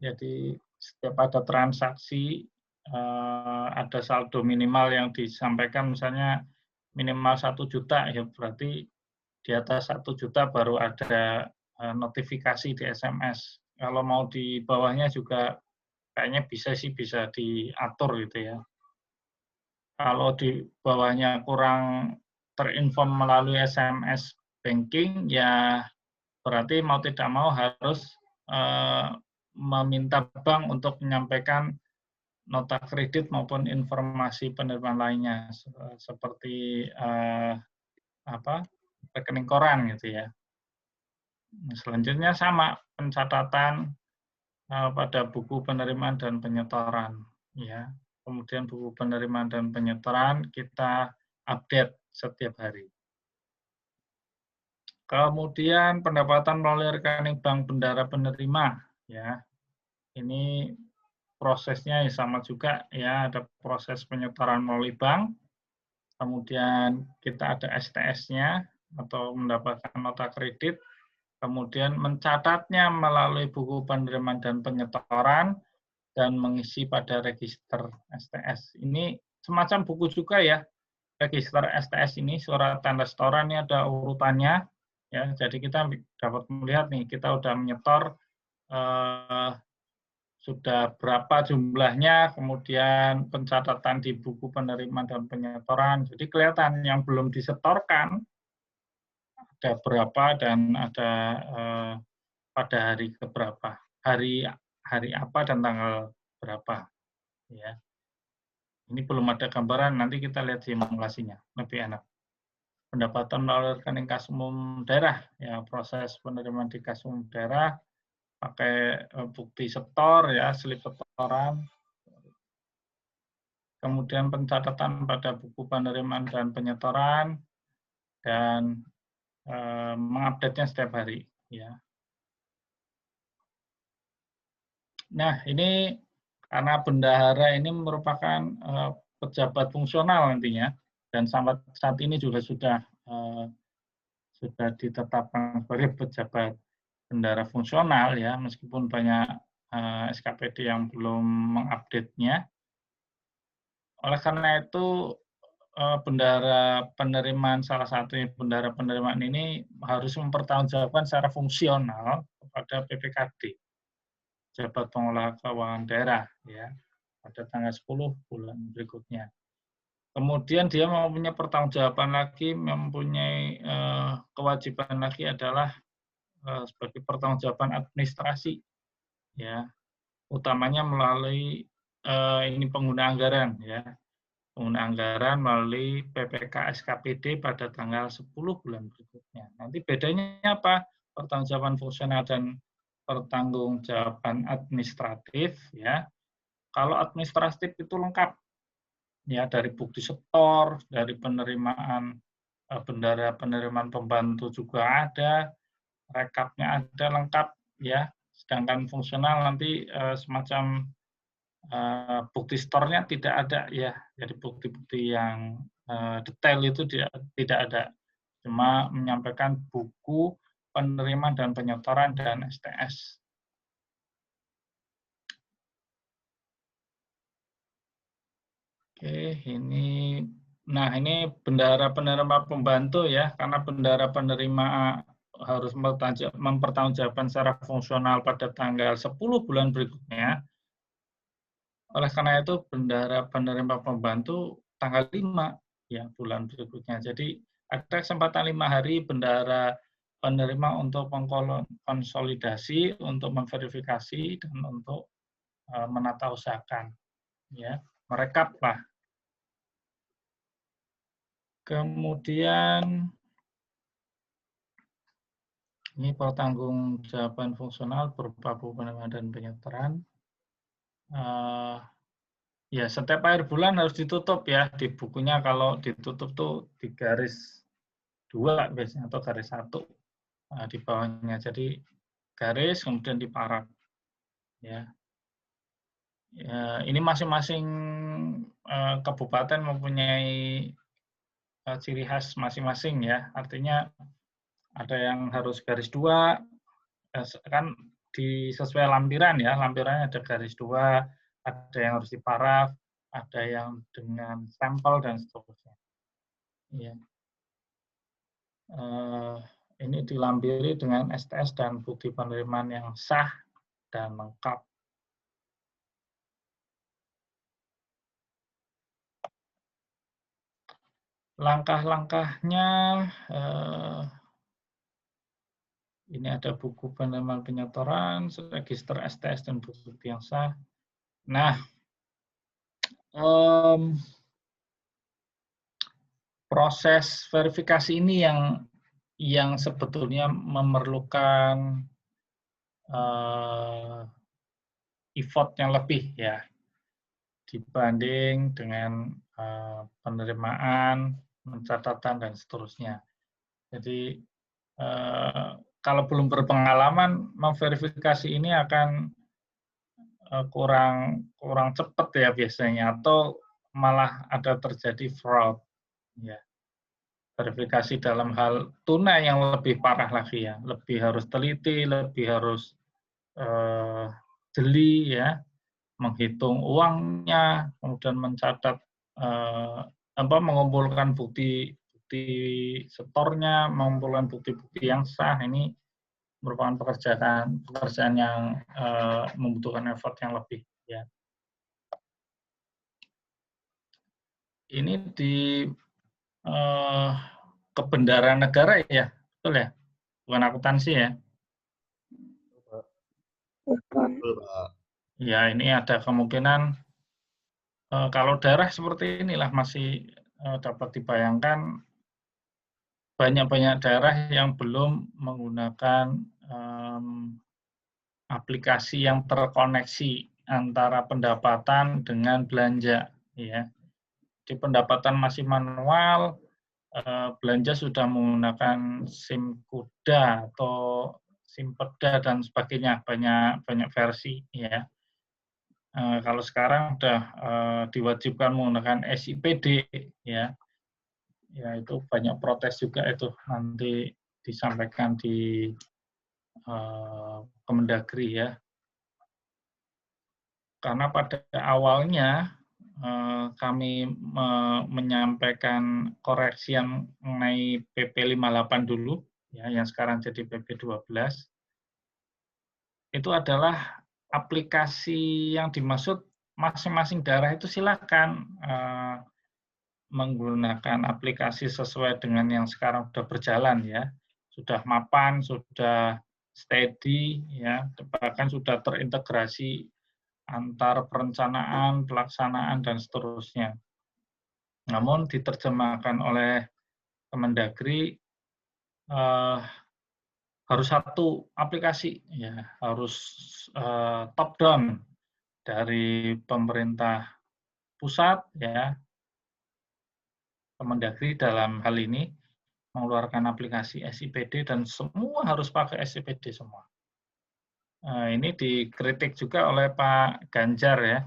Jadi setiap ada transaksi ada saldo minimal yang disampaikan, misalnya minimal 1 juta ya, berarti di atas 1 juta baru ada notifikasi di SMS. Kalau mau di bawahnya juga kayaknya bisa diatur gitu ya. Kalau di bawahnya kurang terinform melalui SMS banking, ya berarti mau tidak mau harus meminta bank untuk menyampaikan nota kredit maupun informasi penerimaan lainnya seperti rekening koran gitu ya. Selanjutnya sama pencatatan pada buku penerimaan dan penyetoran ya. Kemudian buku penerimaan dan penyetoran kita update setiap hari. Kemudian pendapatan melalui rekening bank bendahara penerima ya. Ini prosesnya sama juga ya, ada proses penyetoran melalui bank. Kemudian kita ada STS-nya atau mendapatkan nota kredit. Kemudian mencatatnya melalui buku penerimaan dan penyetoran dan mengisi pada register STS. Ini semacam buku juga ya, register STS ini, surat tanda setoran ini ada urutannya, Ya, jadi kita dapat melihat nih, kita udah menyetor sudah berapa jumlahnya, kemudian pencatatan di buku penerimaan dan penyetoran. Jadi kelihatan yang belum disetorkan ada berapa dan ada pada hari keberapa, hari apa dan tanggal berapa. Ya, ini belum ada gambaran. Nanti kita lihat simulasinya, lebih enak. Pendapatan melalui rekening kas umum daerah, ya proses penerimaan di kas umum daerah pakai bukti setor, ya slip setoran. Kemudian pencatatan pada buku penerimaan dan penyetoran dan mengupdate-nya setiap hari, ya. Nah, ini karena bendahara ini merupakan pejabat fungsional nantinya, dan sampai saat ini juga sudah ditetapkan sebagai pejabat bendahara fungsional, ya, meskipun banyak SKPD yang belum mengupdate-nya. Oleh karena itu, bendahara penerimaan, salah satunya bendahara penerimaan ini harus mempertanggungjawabkan secara fungsional kepada PPKD, Pejabat Pengelola Keuangan Daerah, ya, pada tanggal 10 bulan berikutnya. Kemudian dia mempunyai pertanggungjawaban lagi, mempunyai kewajiban lagi adalah sebagai pertanggungjawaban administrasi, ya, utamanya melalui ini pengguna anggaran, ya, pengguna anggaran melalui PPK SKPD pada tanggal 10 bulan berikutnya. Nanti bedanya apa? Pertanggungjawaban fungsional dan pertanggungjawaban administratif, ya. Kalau administratif itu lengkap, ya, dari bukti setor, dari penerimaan bendahara penerimaan pembantu juga ada, rekapnya ada lengkap, ya. Sedangkan fungsional nanti semacam bukti store-nya tidak ada, ya. Jadi bukti-bukti yang detail itu tidak ada. Cuma menyampaikan buku penerimaan dan penyetoran dan STS. Oke, ini bendahara penerima pembantu, ya, karena bendahara penerima harus mempertanggungjawabkan secara fungsional pada tanggal 10 bulan berikutnya. Oleh karena itu, bendahara penerima pembantu tanggal 5, ya, bulan berikutnya. Jadi ada kesempatan 5 hari bendahara penerima untuk mengkonsolidasi, untuk memverifikasi, dan untuk menata usahakan, ya, merekap lah. Kemudian ini pertanggungjawaban fungsional berupa buku penerimaan dan penyetoran. Ya, setiap akhir bulan harus ditutup, ya, di bukunya. Kalau ditutup tuh di garis 2 biasanya atau garis 1 di bawahnya. Jadi garis kemudian diparaf, ya. Ya, ini masing-masing kabupaten mempunyai ciri khas masing-masing, ya. Artinya ada yang harus garis 2, kan sesuai lampiran, ya. Lampirannya ada garis 2, ada yang harus diparaf, ada yang dengan sampel dan seterusnya. Ya. Ini dilampiri dengan STS dan bukti penerimaan yang sah dan lengkap. Langkah-langkahnya, ini ada buku penerimaan penyetoran, register STS dan bukti yang sah. Nah, proses verifikasi ini yang sebetulnya memerlukan effort yang lebih, ya, dibanding dengan penerimaan, pencatatan, dan seterusnya. Jadi kalau belum berpengalaman, memverifikasi ini akan kurang cepat, ya, biasanya, atau malah ada terjadi fraud, ya. Verifikasi dalam hal tunai yang lebih parah lagi, ya, lebih harus teliti, lebih harus jeli, ya, menghitung uangnya, kemudian mencatat mengumpulkan bukti bukti setornya, mengumpulkan bukti-bukti yang sah, ini merupakan pekerjaan yang membutuhkan effort yang lebih. Ya. Ini di kebendaraan negara ya, betul ya? Bukan akuntansi ya? Betul, Pak. Ya, ini ada kemungkinan kalau daerah seperti inilah masih dapat dibayangkan banyak-banyak daerah yang belum menggunakan aplikasi yang terkoneksi antara pendapatan dengan belanja. Ya. Di pendapatan masih manual, belanja sudah menggunakan SIM kuda atau SIM peda dan sebagainya, banyak versi. Ya. Kalau sekarang sudah diwajibkan menggunakan SIPD, ya itu banyak protes juga itu nanti disampaikan di Kemendagri ya. Karena pada awalnya kami menyampaikan koreksi yang mengenai PP 58 dulu, ya, yang sekarang jadi PP 12, itu adalah aplikasi yang dimaksud masing-masing daerah itu silakan menggunakan aplikasi sesuai dengan yang sekarang sudah berjalan ya, sudah mapan, sudah steady, ya, bahkan sudah terintegrasi antar perencanaan, pelaksanaan dan seterusnya. Namun diterjemahkan oleh Kemendagri harus satu aplikasi, ya, harus top down dari pemerintah pusat, ya. Kemendagri dalam hal ini mengeluarkan aplikasi SIPD dan semua harus pakai SIPD semua. Ini dikritik juga oleh Pak Ganjar ya,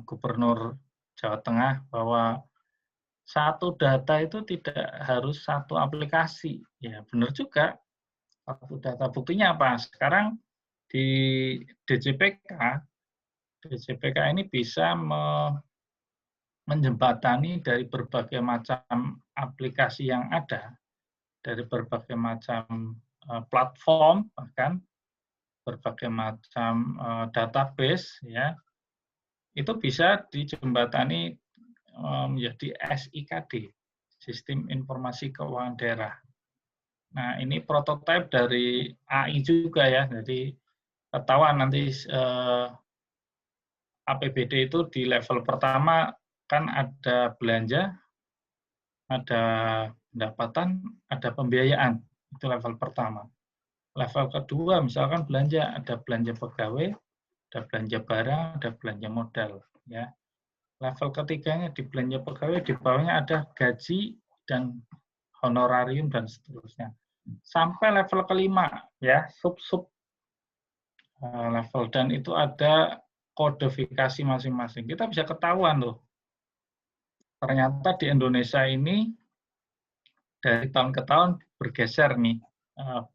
Gubernur Jawa Tengah, bahwa satu data itu tidak harus satu aplikasi. Ya benar juga, satu data. Buktinya apa? Sekarang di DJPK ini bisa menjembatani dari berbagai macam aplikasi yang ada, dari berbagai macam platform, bahkan berbagai macam database, ya, itu bisa dijembatani menjadi SIKD, Sistem Informasi Keuangan Daerah. Nah, ini prototipe dari AI juga ya, jadi ketahuan nanti APBD itu di level pertama kan ada belanja, ada pendapatan, ada pembiayaan. Itu level pertama. Level kedua misalkan belanja, ada belanja pegawai, ada belanja barang, ada belanja modal. Ya. Level ketiganya di belanja pegawai, di bawahnya ada gaji dan honorarium dan seterusnya. Sampai level kelima, ya, sub-sub level, dan itu ada kodifikasi masing-masing. Kita bisa ketahuan loh, ternyata di Indonesia ini dari tahun ke tahun bergeser nih,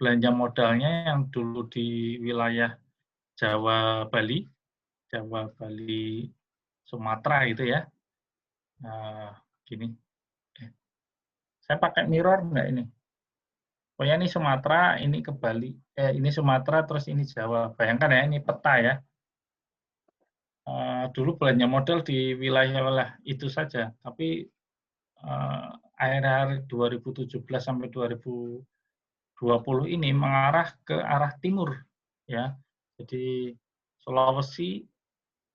belanja modalnya yang dulu di wilayah Jawa, Bali, Sumatera itu ya. Gini, saya pakai mirror enggak ini? Pokoknya ini Sumatera, ini ke Bali, ini Sumatera, terus ini Jawa. Bayangkan ya, ini peta ya. Dulu belanja modal di wilayah itu saja, tapi akhir-akhir 2017 sampai 2020 ini mengarah ke arah timur, ya. Jadi Sulawesi,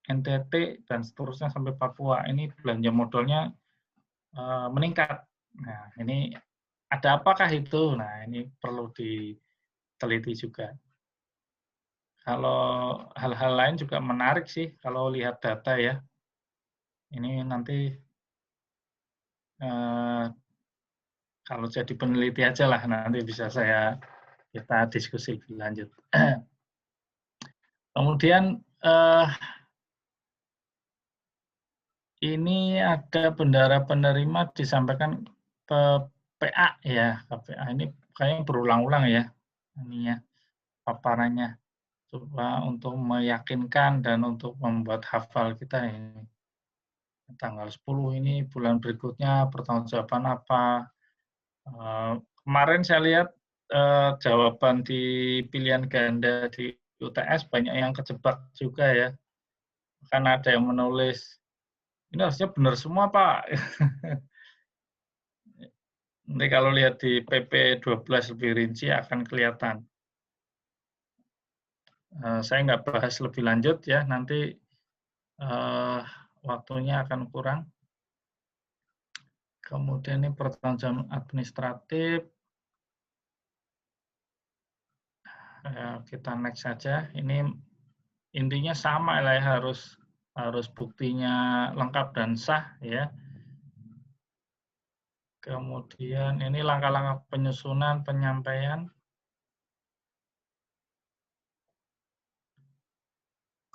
NTT dan seterusnya sampai Papua ini belanja modalnya meningkat. Nah, ini ada apakah itu? Nah, ini perlu diteliti juga. Kalau hal-hal lain juga menarik sih kalau lihat data ya. Ini nanti kalau jadi peneliti aja lah, nanti bisa kita diskusi lebih lanjut. Kemudian ini ada bendahara penerima disampaikan ke PA ya, ke PA ini kayaknya berulang-ulang ya, ini ya paparannya, coba untuk meyakinkan dan untuk membuat hafal kita ini. tanggal 10 ini bulan berikutnya pertanggungjawaban apa. Kemarin saya lihat jawaban di pilihan ganda di UTS banyak yang kejebak juga ya. Kan ada yang menulis, ini harusnya benar semua Pak. Nanti kalau lihat di PP 12 lebih rinci akan kelihatan. Saya nggak bahas lebih lanjut ya, nanti waktunya akan kurang. Kemudian ini pertanggungjawaban administratif. Kita next saja. Ini intinya sama lah ya, harus buktinya lengkap dan sah ya. Kemudian ini langkah-langkah penyusunan penyampaian.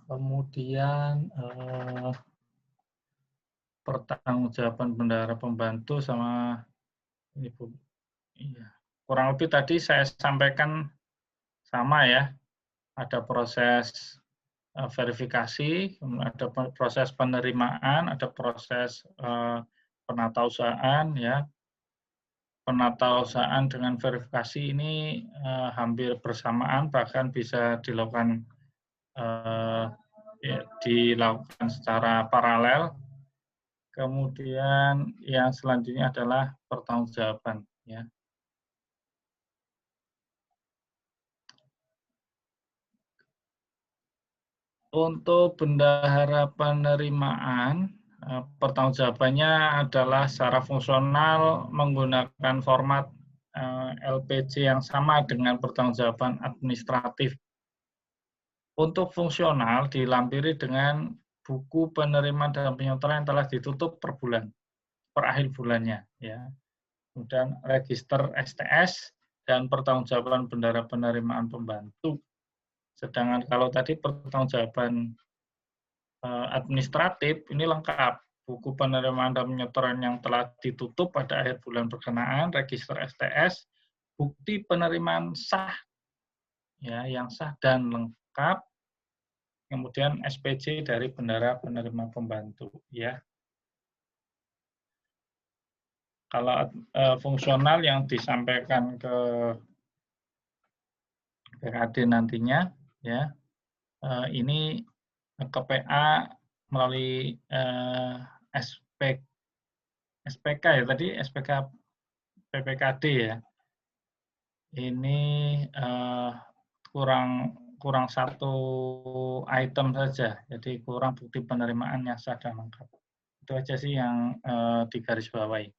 Kemudian pertanggungjawaban bendahara pembantu sama ini Bu. Iya. Kurang lebih tadi saya sampaikan sama ya. Ada proses verifikasi, ada proses penerimaan, ada proses penatausahaan ya. Penatausahaan dengan verifikasi ini hampir bersamaan, bahkan bisa dilakukan secara paralel. Kemudian yang selanjutnya adalah pertanggungjawaban ya. Untuk bendahara penerimaan, pertanggungjawabannya adalah secara fungsional menggunakan format LPC yang sama dengan pertanggungjawaban administratif. Untuk fungsional dilampiri dengan buku penerimaan dan penyetoraan yang telah ditutup per bulan, per akhir bulannya. Ya. Kemudian register STS dan pertanggungjawaban bendahara penerimaan pembantu. Sedangkan kalau tadi pertanggungjawaban administratif ini lengkap, buku penerimaan dan penyetoran yang telah ditutup pada akhir bulan berkenaan, register STS, bukti penerimaan sah, ya, yang sah dan lengkap, kemudian SPC dari bendahara penerima pembantu, ya. Kalau fungsional yang disampaikan ke BKD nantinya, ya, ini ke PA melalui SPK ya tadi, SPK PPKD ya. Ini kurang satu item saja, jadi kurang bukti penerimaan yang sah dan lengkap. Itu aja sih yang digarisbawahi.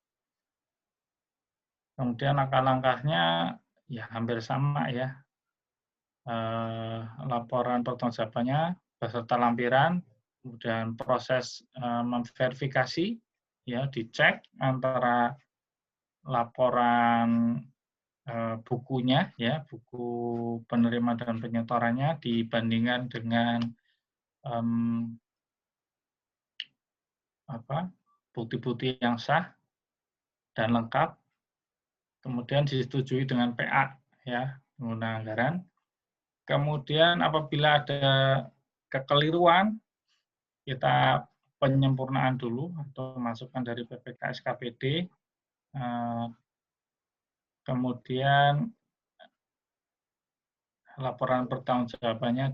Kemudian langkah-langkahnya ya hampir sama ya. Laporan pertanggungjawabannya beserta lampiran, kemudian proses memverifikasi, ya dicek antara laporan bukunya, ya buku penerima dan penyetorannya dibandingkan dengan bukti-bukti yang sah dan lengkap, kemudian disetujui dengan PA, ya pengguna anggaran. Kemudian apabila ada kekeliruan, kita penyempurnaan dulu atau masukan dari PPK SKPD, kemudian laporan pertanggungjawabannya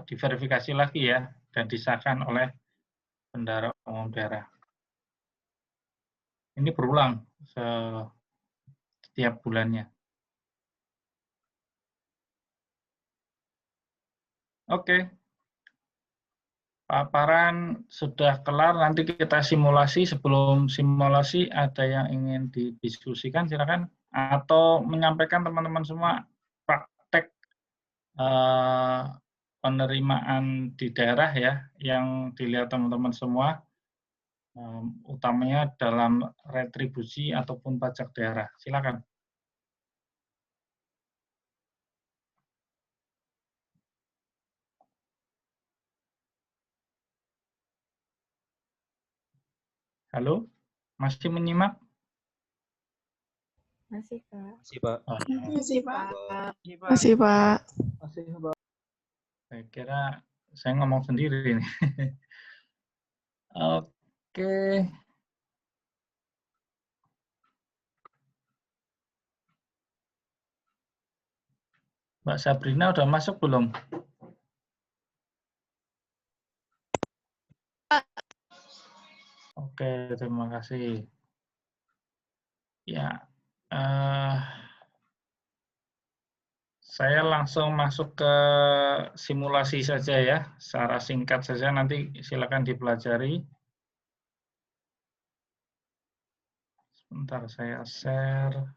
diverifikasi lagi ya dan disahkan oleh bendahara umum daerah. Ini berulang setiap bulannya. Oke. Paparan sudah kelar, nanti kita simulasi. Sebelum simulasi ada yang ingin didiskusikan, silakan. Atau menyampaikan teman-teman semua praktek penerimaan di daerah ya, yang dilihat teman-teman semua, utamanya dalam retribusi ataupun pajak daerah. Silakan. Halo, masih menyimak? Masih, Pak. Masih, Pak. Masih, Pak. Masih, Pak. Saya kira saya ngomong sendiri ini. Oke. Mbak Sabrina udah masuk belum? Oke, terima kasih. Ya, saya langsung masuk ke simulasi saja ya, secara singkat saja, nanti silakan dipelajari. Sebentar saya share.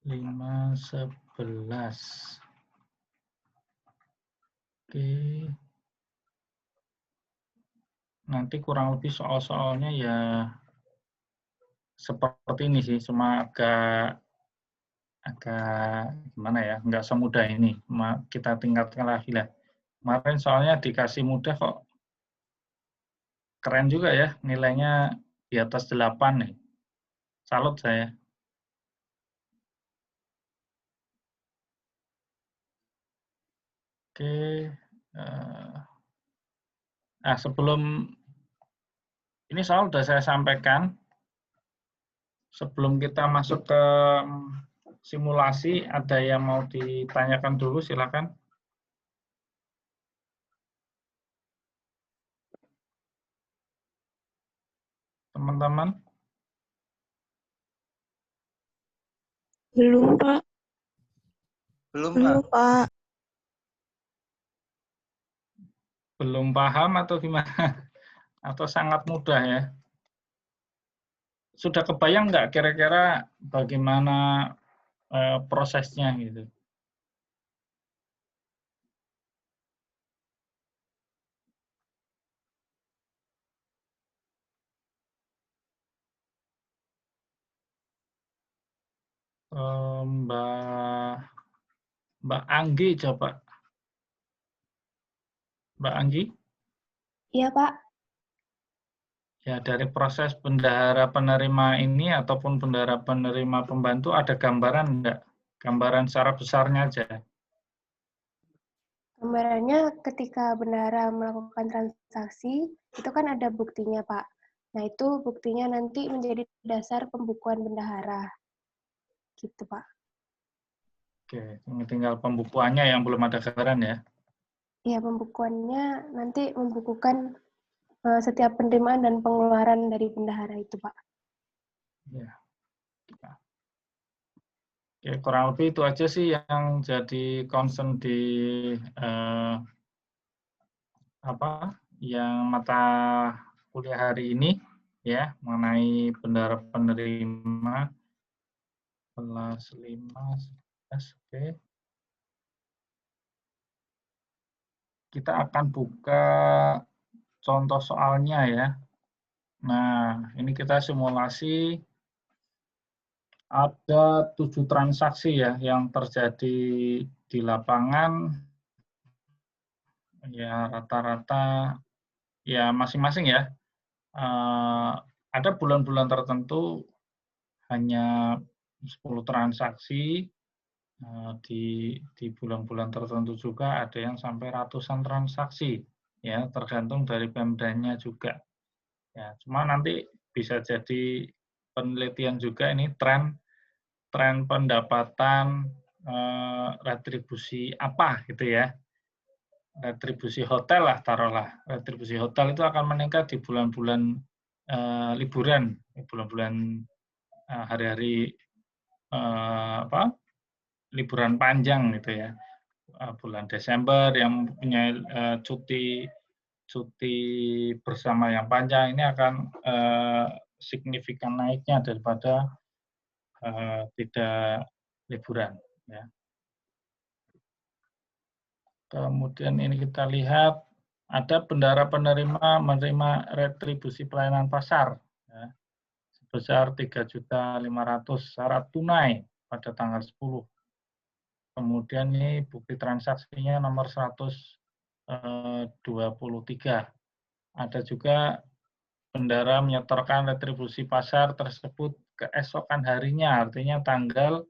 Lima 11. Oke. Nanti kurang lebih soal-soalnya ya seperti ini sih, cuma agak gimana ya, nggak semudah ini. Kita tingkatkan lagi lah. Kemarin soalnya dikasih mudah kok keren juga ya, nilainya di atas 8 nih. Salut saya. Oke. Nah, sebelum ini soal sudah saya sampaikan, sebelum kita masuk ke simulasi, ada yang mau ditanyakan dulu, silakan. Teman-teman. Belum, Pak. Belum, Belum, Pak. Pak. Belum paham atau gimana? Atau sangat mudah ya? Sudah kebayang nggak kira-kira bagaimana prosesnya gitu? Mbak Anggi coba. Mbak Anggi? Iya, Pak. Ya, dari proses bendahara penerima ini ataupun bendahara penerima pembantu ada gambaran enggak? Gambaran secara besarnya aja. Gambarannya ketika bendahara melakukan transaksi, itu kan ada buktinya, Pak. Nah, itu buktinya nanti menjadi dasar pembukuan bendahara. Gitu, Pak. Oke, ini tinggal pembukuannya yang belum ada gambaran ya. Ya, pembukuannya nanti membukukan setiap penerimaan dan pengeluaran dari bendahara itu, Pak. Ya. Oke, kurang lebih itu aja sih yang jadi concern di yang mata kuliah hari ini ya, mengenai bendahara penerima kelas 5 oke. Kita akan buka contoh soalnya ya. Nah, ini kita simulasi ada 7 transaksi ya yang terjadi di lapangan. Ya, rata-rata ya masing-masing ya. Ada bulan-bulan tertentu hanya 10 transaksi, di bulan-bulan tertentu juga ada yang sampai ratusan transaksi, ya tergantung dari pemdanya juga. Ya, cuma nanti bisa jadi penelitian juga ini tren pendapatan retribusi apa gitu ya. Retribusi hotel lah taruhlah. Retribusi hotel itu akan meningkat di bulan-bulan liburan, bulan-bulan hari-hari liburan panjang gitu ya. Bulan Desember yang punya cuti bersama yang panjang ini akan signifikan naiknya daripada tidak liburan ya. Kemudian ini kita lihat ada bendahara penerima menerima retribusi pelayanan pasar ya, sebesar 3.500.000 secara tunai pada tanggal 10. Kemudian ini bukti transaksinya nomor 123. Ada juga bendahara menyetorkan retribusi pasar tersebut keesokan harinya, artinya tanggal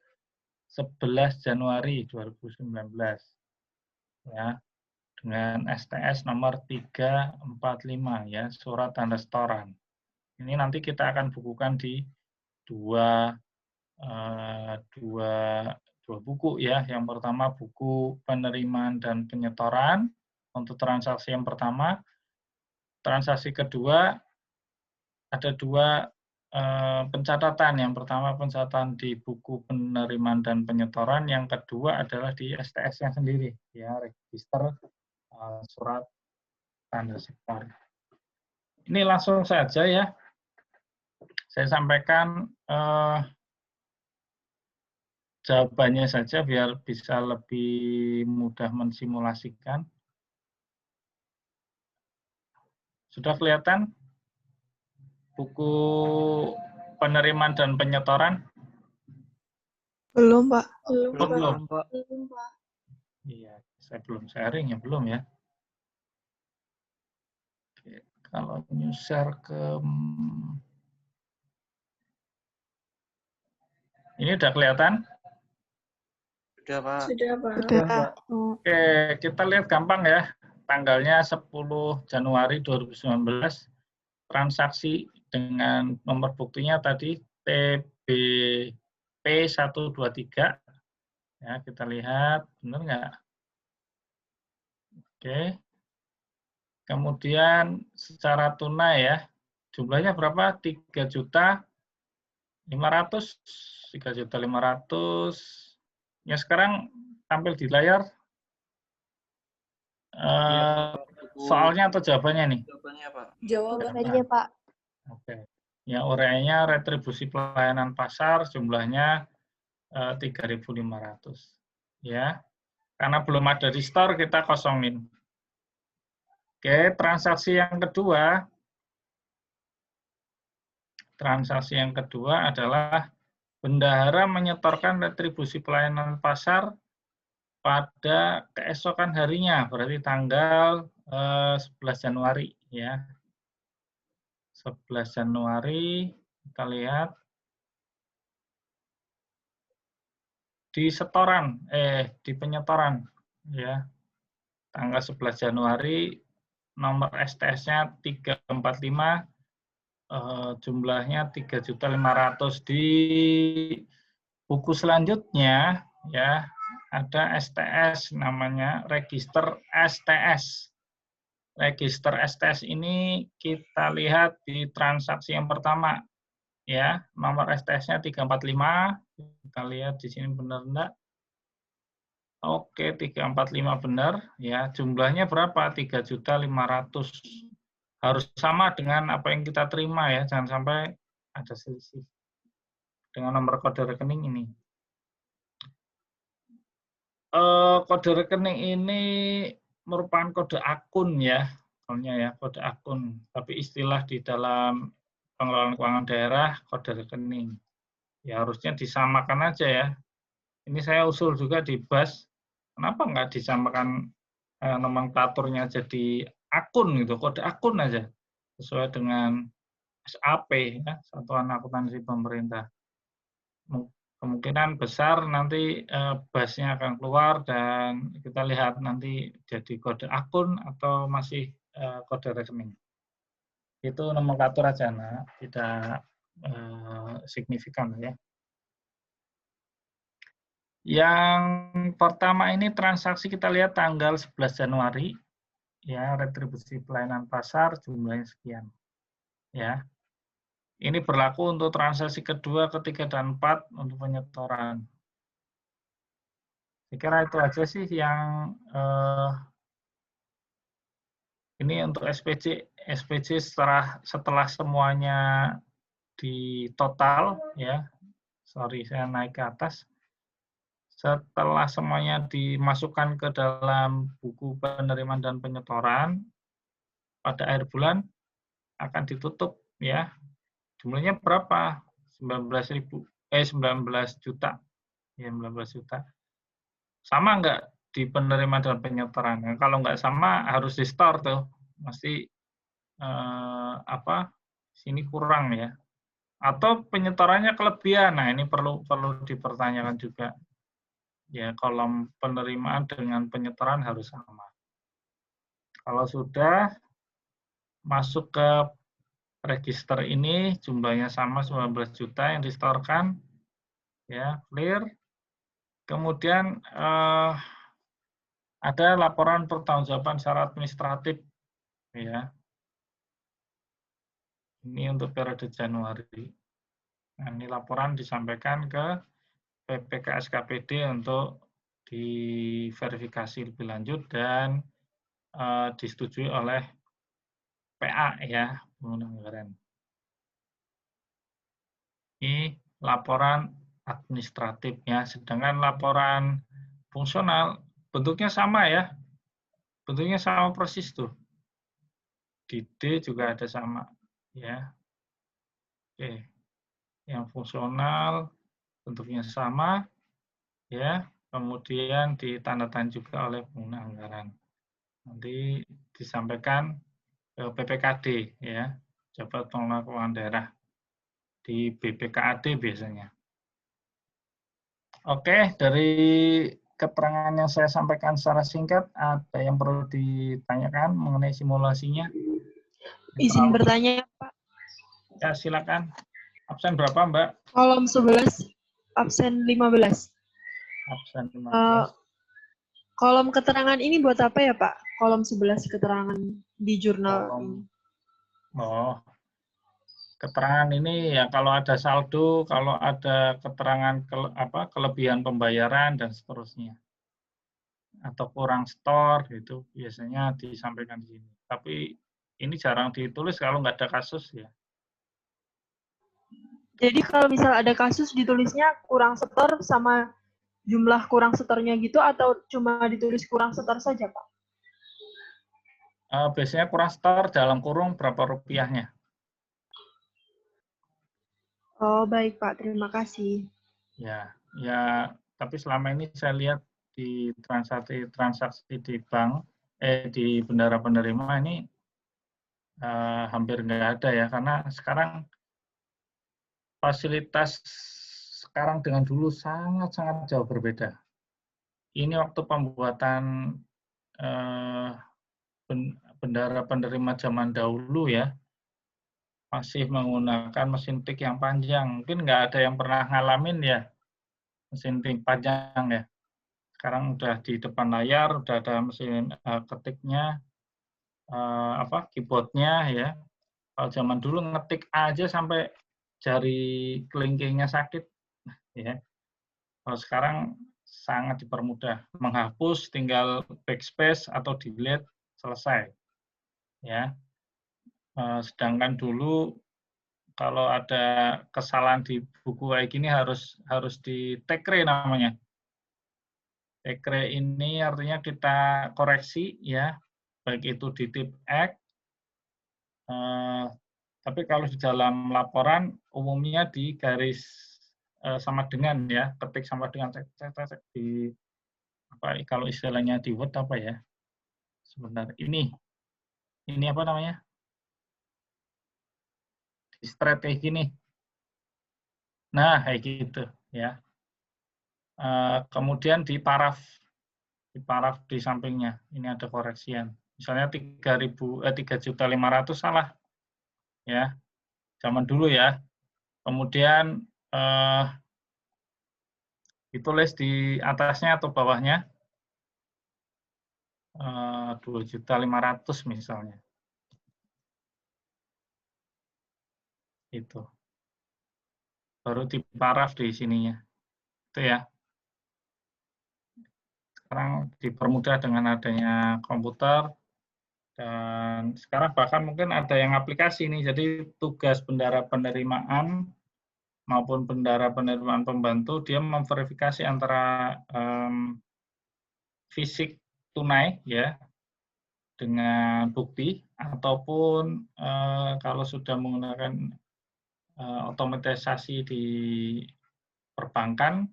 11 Januari 2019. Ya, dengan STS nomor 345 ya, surat tanda setoran. Ini nanti kita akan bukukan di dua buku ya. Yang pertama buku penerimaan dan penyetoran untuk transaksi yang pertama. Transaksi kedua ada dua pencatatan. Yang pertama pencatatan di buku penerimaan dan penyetoran, yang kedua adalah di STS-nya sendiri ya, register surat tanda setor. Ini langsung saja ya. Saya sampaikan jawabannya saja biar bisa lebih mudah mensimulasikan. Sudah kelihatan buku penerimaan dan penyetoran? Belum, Pak. Belum. Pak. Iya, saya belum sharing ya, belum ya. Oke, kalau new share ke ini udah kelihatan? Sudah, Pak. Sudah. Oke, kita lihat gampang ya. Tanggalnya 10 Januari 2019. Transaksi dengan nomor buktinya tadi TBP 123. Ya, kita lihat benar nggak? Oke. Kemudian secara tunai ya. Jumlahnya berapa? 3.500.000. 3.500.000. Ya, sekarang tampil di layar soalnya atau jawabannya nih? Jawabannya, Pak. Jawabannya, Pak. Oke. Ya, uraiannya retribusi pelayanan pasar jumlahnya 3.500. Ya. Karena belum ada di store kita kosongin. Oke, transaksi yang kedua. Transaksi yang kedua adalah bendahara menyetorkan retribusi pelayanan pasar pada keesokan harinya, berarti tanggal 11 Januari ya. 11 Januari kita lihat di setoran di penyetoran ya. Tanggal 11 Januari nomor STS-nya 345 jumlahnya 3.500.000. Di buku selanjutnya ya ada STS namanya register STS. Register STS ini kita lihat di transaksi yang pertama ya, nomor STS-nya 345. Kita lihat di sini benar enggak? Oke, 345 benar ya. Jumlahnya berapa? 3.500.000. Harus sama dengan apa yang kita terima ya, jangan sampai ada selisih dengan nomor kode rekening ini. Kode rekening ini merupakan kode akun ya, ya kode akun. Tapi istilah di dalam pengelolaan keuangan daerah kode rekening. Ya harusnya disamakan aja ya. Ini saya usul juga di BAS, kenapa nggak disamakan nomenklaturnya jadi akun gitu, kode akun aja sesuai dengan SAP ya, Satuan Akuntansi Pemerintah. Kemungkinan besar nanti BAS-nya akan keluar dan kita lihat nanti jadi kode akun atau masih kode rekening. Itu nomenklatur aja, nah, tidak signifikan ya. Yang pertama ini transaksi kita lihat tanggal 11 Januari ya, retribusi pelayanan pasar jumlahnya sekian. Ya. Ini berlaku untuk transaksi kedua, ketiga dan 4 untuk penyetoran. Saya kira itu aja sih yang ini untuk SPC setelah semuanya di total ya. Sorry, saya naik ke atas. Setelah semuanya dimasukkan ke dalam buku penerimaan dan penyetoran, pada akhir bulan akan ditutup ya. Jumlahnya berapa? 19 juta. Ya, 19 juta. Sama enggak di penerimaan dan penyetoran? Nah, kalau enggak sama harus di store tuh. Mesti Sini kurang ya. Atau penyetorannya kelebihan. Nah, ini perlu dipertanyakan juga. Ya, kolom penerimaan dengan penyetoran harus sama. Kalau sudah masuk ke register ini, jumlahnya sama 19 juta yang disetorkan, ya, clear. Kemudian ada laporan pertanggungjawaban secara administratif, ya. Ini untuk periode Januari. Nah, ini laporan disampaikan ke PPK SKPD untuk diverifikasi lebih lanjut dan disetujui oleh PA, ya, pengguna anggaran. Ini laporan administratifnya, sedangkan laporan fungsional bentuknya sama ya, bentuknya sama persis tuh. Di D juga ada sama, ya. Oke, yang fungsional bentuknya sama, ya. Kemudian ditandatangan juga oleh pengguna anggaran. Nanti disampaikan ke PPKD, ya, Pejabat Pengelola Keuangan Daerah di BPKAD biasanya. Oke, dari keterangan yang saya sampaikan secara singkat, ada yang perlu ditanyakan mengenai simulasinya? Izin bertanya, Pak. Ya, silakan. Absen berapa, Mbak? Kolom 11, absen 15. Absen 15. Kolom keterangan ini buat apa ya, Pak? Kolom 11 keterangan di jurnal ini. Oh, keterangan ini ya kalau ada saldo, kalau ada keterangan kelebihan pembayaran dan seterusnya. Atau kurang store, itu biasanya disampaikan di sini. Tapi ini jarang ditulis kalau nggak ada kasus ya. Jadi kalau misal ada kasus ditulisnya kurang setor sama jumlah kurang setornya gitu atau cuma ditulis kurang setor saja, Pak? Biasanya kurang store dalam kurung berapa rupiahnya. Oh, baik, Pak. Terima kasih. Ya, tapi selama ini saya lihat di transaksi di bank, di bendahara penerima ini hampir nggak ada ya, karena sekarang fasilitas sekarang dengan dulu sangat-sangat jauh berbeda. Ini waktu pembuatan bendahara penerima zaman dahulu ya, masih menggunakan mesin tik yang panjang. Mungkin nggak ada yang pernah ngalamin ya, mesin tik panjang ya. Sekarang udah di depan layar, udah ada mesin ketiknya, keyboardnya ya. Kalau zaman dulu ngetik aja sampai jari kelingkingnya sakit, ya. Kalau sekarang sangat dipermudah, menghapus tinggal backspace atau delete selesai, ya. Sedangkan dulu kalau ada kesalahan di buku kayak gini harus di tekre namanya. Tekre ini artinya kita koreksi ya, baik itu di tip X, tapi kalau di dalam laporan umumnya di garis sama dengan ya, ketik sama dengan di kalau istilahnya di Word apa ya? Sebentar, ini apa namanya? Di straight kayak gini. Nah, kayak gitu ya. Kemudian di paraf di sampingnya ini ada koreksian. Misalnya 3.500.000 salah ya. Zaman dulu ya. Kemudian ditulis di atasnya atau bawahnya 2.500.000 misalnya. Itu. Baru diparaf di sininya. Itu ya. Sekarang dipermudah dengan adanya komputer, dan sekarang bahkan mungkin ada yang aplikasi nih, jadi tugas bendahara penerimaan maupun bendahara penerimaan pembantu, dia memverifikasi antara fisik tunai ya dengan bukti, ataupun kalau sudah menggunakan otomatisasi di perbankan,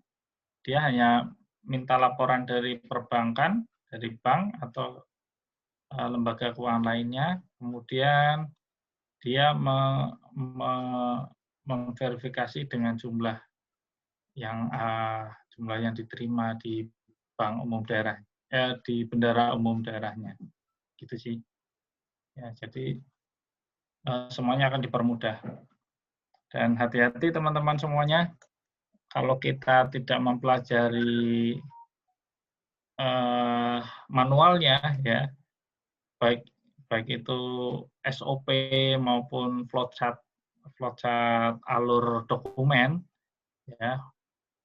dia hanya minta laporan dari perbankan, dari bank atau lembaga keuangan lainnya, kemudian dia memverifikasi dengan jumlah yang diterima di bank umum daerah, di bendahara umum daerahnya, gitu sih. Ya, jadi semuanya akan dipermudah. Dan hati-hati teman-teman semuanya, kalau kita tidak mempelajari manualnya, ya, baik itu SOP maupun flowchart alur dokumen, ya,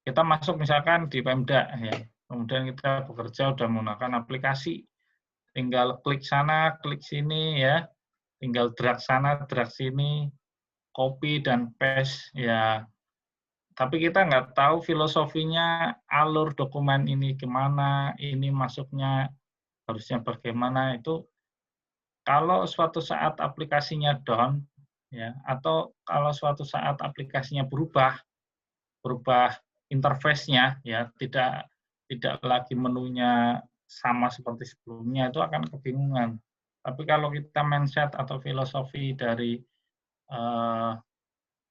kita masuk misalkan di Pemda, ya, kemudian kita bekerja udah menggunakan aplikasi, tinggal klik sana, klik sini, ya, tinggal drag sana, drag sini, copy dan paste, ya. Tapi kita nggak tahu filosofinya alur dokumen ini gimana, ini masuknya harusnya bagaimana, itu kalau suatu saat aplikasinya down, ya, atau kalau suatu saat aplikasinya berubah interface-nya, ya, tidak lagi menunya sama seperti sebelumnya, itu akan kebingungan. Tapi kalau kita mindset atau filosofi dari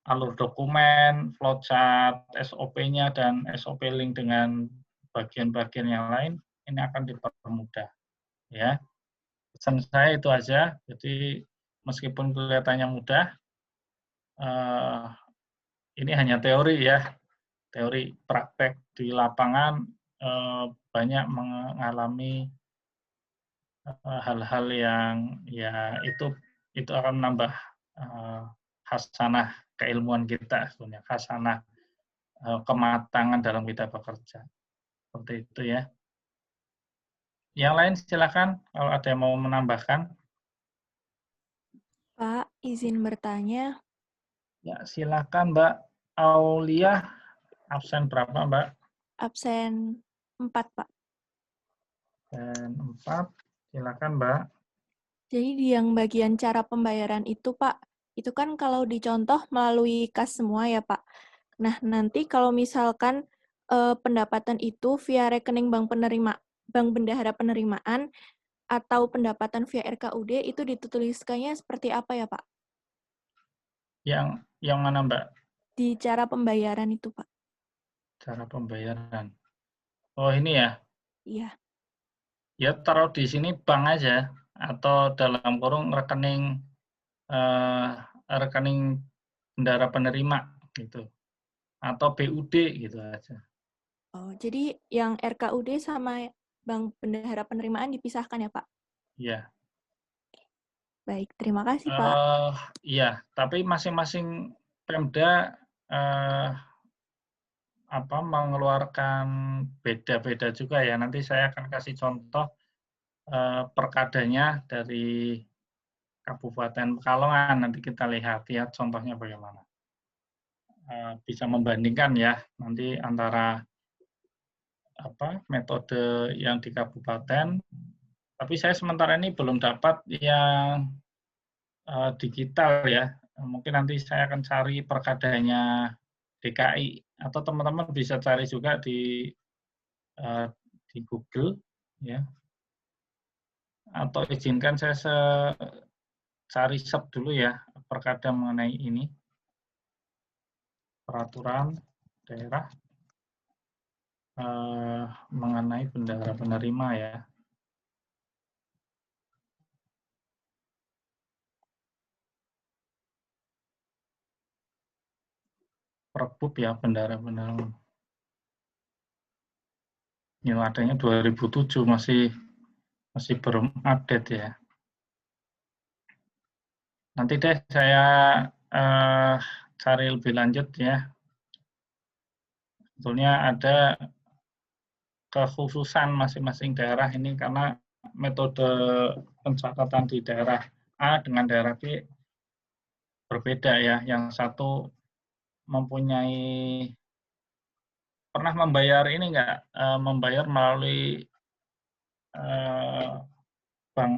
alur dokumen, flowchart, SOP-nya, dan SOP link dengan bagian-bagian yang lain, ini akan dipermudah. Ya, pesan saya itu aja. Jadi meskipun kelihatannya mudah, ini hanya teori ya, teori. Praktek di lapangan banyak mengalami hal-hal yang ya itu akan menambah khasanah keilmuan kita, sebenarnya khasanah kematangan dalam kita bekerja. Seperti itu ya. Yang lain silakan kalau ada yang mau menambahkan. Pak, izin bertanya. Ya, silakan Mbak Aulia. Absen berapa, Mbak? Absen 4, Pak. Absen 4. Silakan, Mbak. Jadi di yang bagian cara pembayaran itu, Pak, itu kan kalau dicontoh melalui kas semua ya, Pak. Nah, nanti kalau misalkan pendapatan itu via rekening bank bendahara penerimaan atau pendapatan via RKUD itu dituliskannya seperti apa ya, Pak? Yang mana, Mbak? Di cara pembayaran itu, Pak. Cara pembayaran. Oh, ini ya? Iya. Ya, taruh di sini bank aja atau dalam kurung rekening rekening bendahara penerima gitu. Atau BUD gitu aja. Oh, jadi yang RKUD sama bank bendahara penerimaan dipisahkan ya, Pak? Iya. Baik, terima kasih, Pak. Iya, tapi masing-masing Pemda mengeluarkan beda-beda juga ya. Nanti saya akan kasih contoh perkadanya dari Kabupaten Pekalongan. Nanti kita lihat ya contohnya bagaimana. Bisa membandingkan ya nanti antara metode yang di kabupaten. Tapi saya sementara ini belum dapat yang digital ya. Mungkin nanti saya akan cari perkadanya DKI atau teman-teman bisa cari juga di Google ya. Atau izinkan saya cari sub dulu ya perkada mengenai ini. Peraturan daerah mengenai bendahara penerima ya. Perbub ya bendahara penerima. Ini adanya 2007 masih belum update ya. Nanti deh saya cari lebih lanjut ya. Sebetulnya ada kekhususan masing-masing daerah ini karena metode pencatatan di daerah A dengan daerah B berbeda ya. Yang satu mempunyai pernah membayar ini enggak membayar melalui bank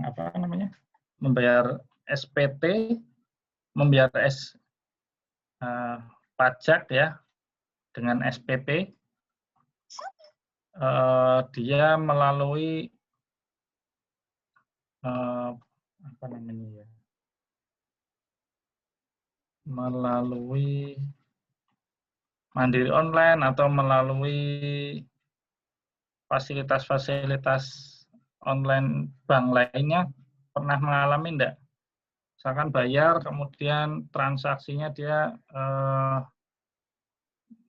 membayar SPT, membayar pajak ya dengan SPP, dia melalui melalui mandiri online atau melalui fasilitas-fasilitas online bank lainnya pernah mengalami enggak? Misalkan bayar, kemudian transaksinya dia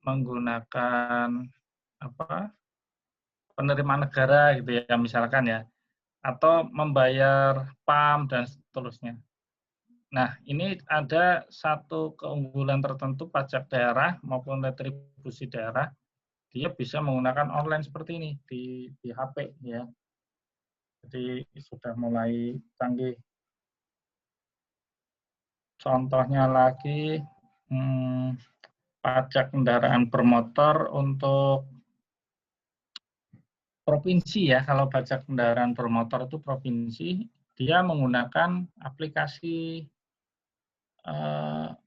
menggunakan penerimaan negara gitu ya, misalkan ya, atau membayar PAM dan seterusnya. Nah, ini ada satu keunggulan tertentu pajak daerah maupun retribusi daerah, dia bisa menggunakan online seperti ini di HP ya. Jadi sudah mulai canggih. Contohnya lagi pajak kendaraan bermotor untuk provinsi ya. Kalau pajak kendaraan bermotor itu provinsi, dia menggunakan aplikasi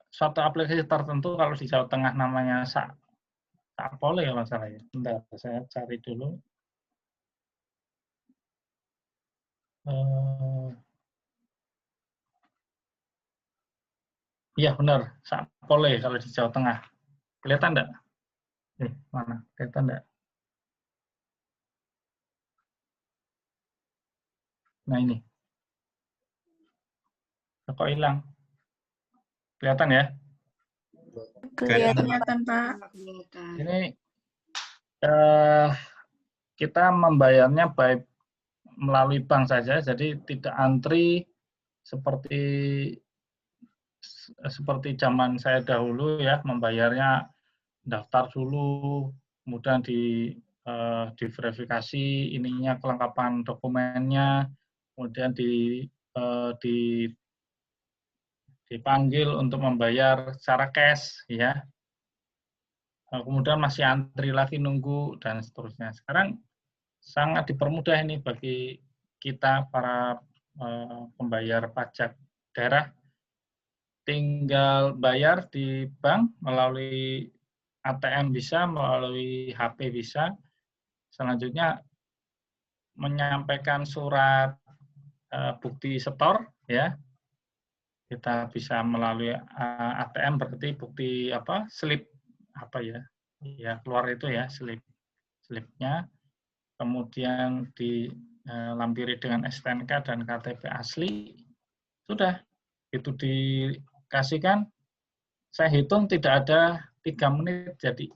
suatu aplikasi tertentu. Kalau di Jawa Tengah namanya Sapole kalau salah ya. Bentar, saya cari dulu. Iya benar, Sapole kalau di Jawa Tengah. Kelihatan enggak? Mana? Kelihatan enggak? Nah ini. Kok hilang? Kelihatan ya? Kelihatan. Pak. Ini kita membayarnya baik melalui bank saja, jadi tidak antri seperti zaman saya dahulu ya, membayarnya daftar dulu, kemudian diverifikasi ininya, kelengkapan dokumennya, kemudian dipanggil untuk membayar secara cash ya. Kemudian masih antri lagi nunggu dan seterusnya. Sekarang sangat dipermudah ini bagi kita para pembayar pajak daerah, tinggal bayar di bank melalui ATM bisa, melalui HP bisa. Selanjutnya menyampaikan surat bukti setor ya. Kita bisa melalui ATM berarti bukti slip ya keluar itu ya slipnya, kemudian dilampiri dengan STNK dan KTP asli, sudah itu dikasihkan. Saya hitung tidak ada 3 menit jadi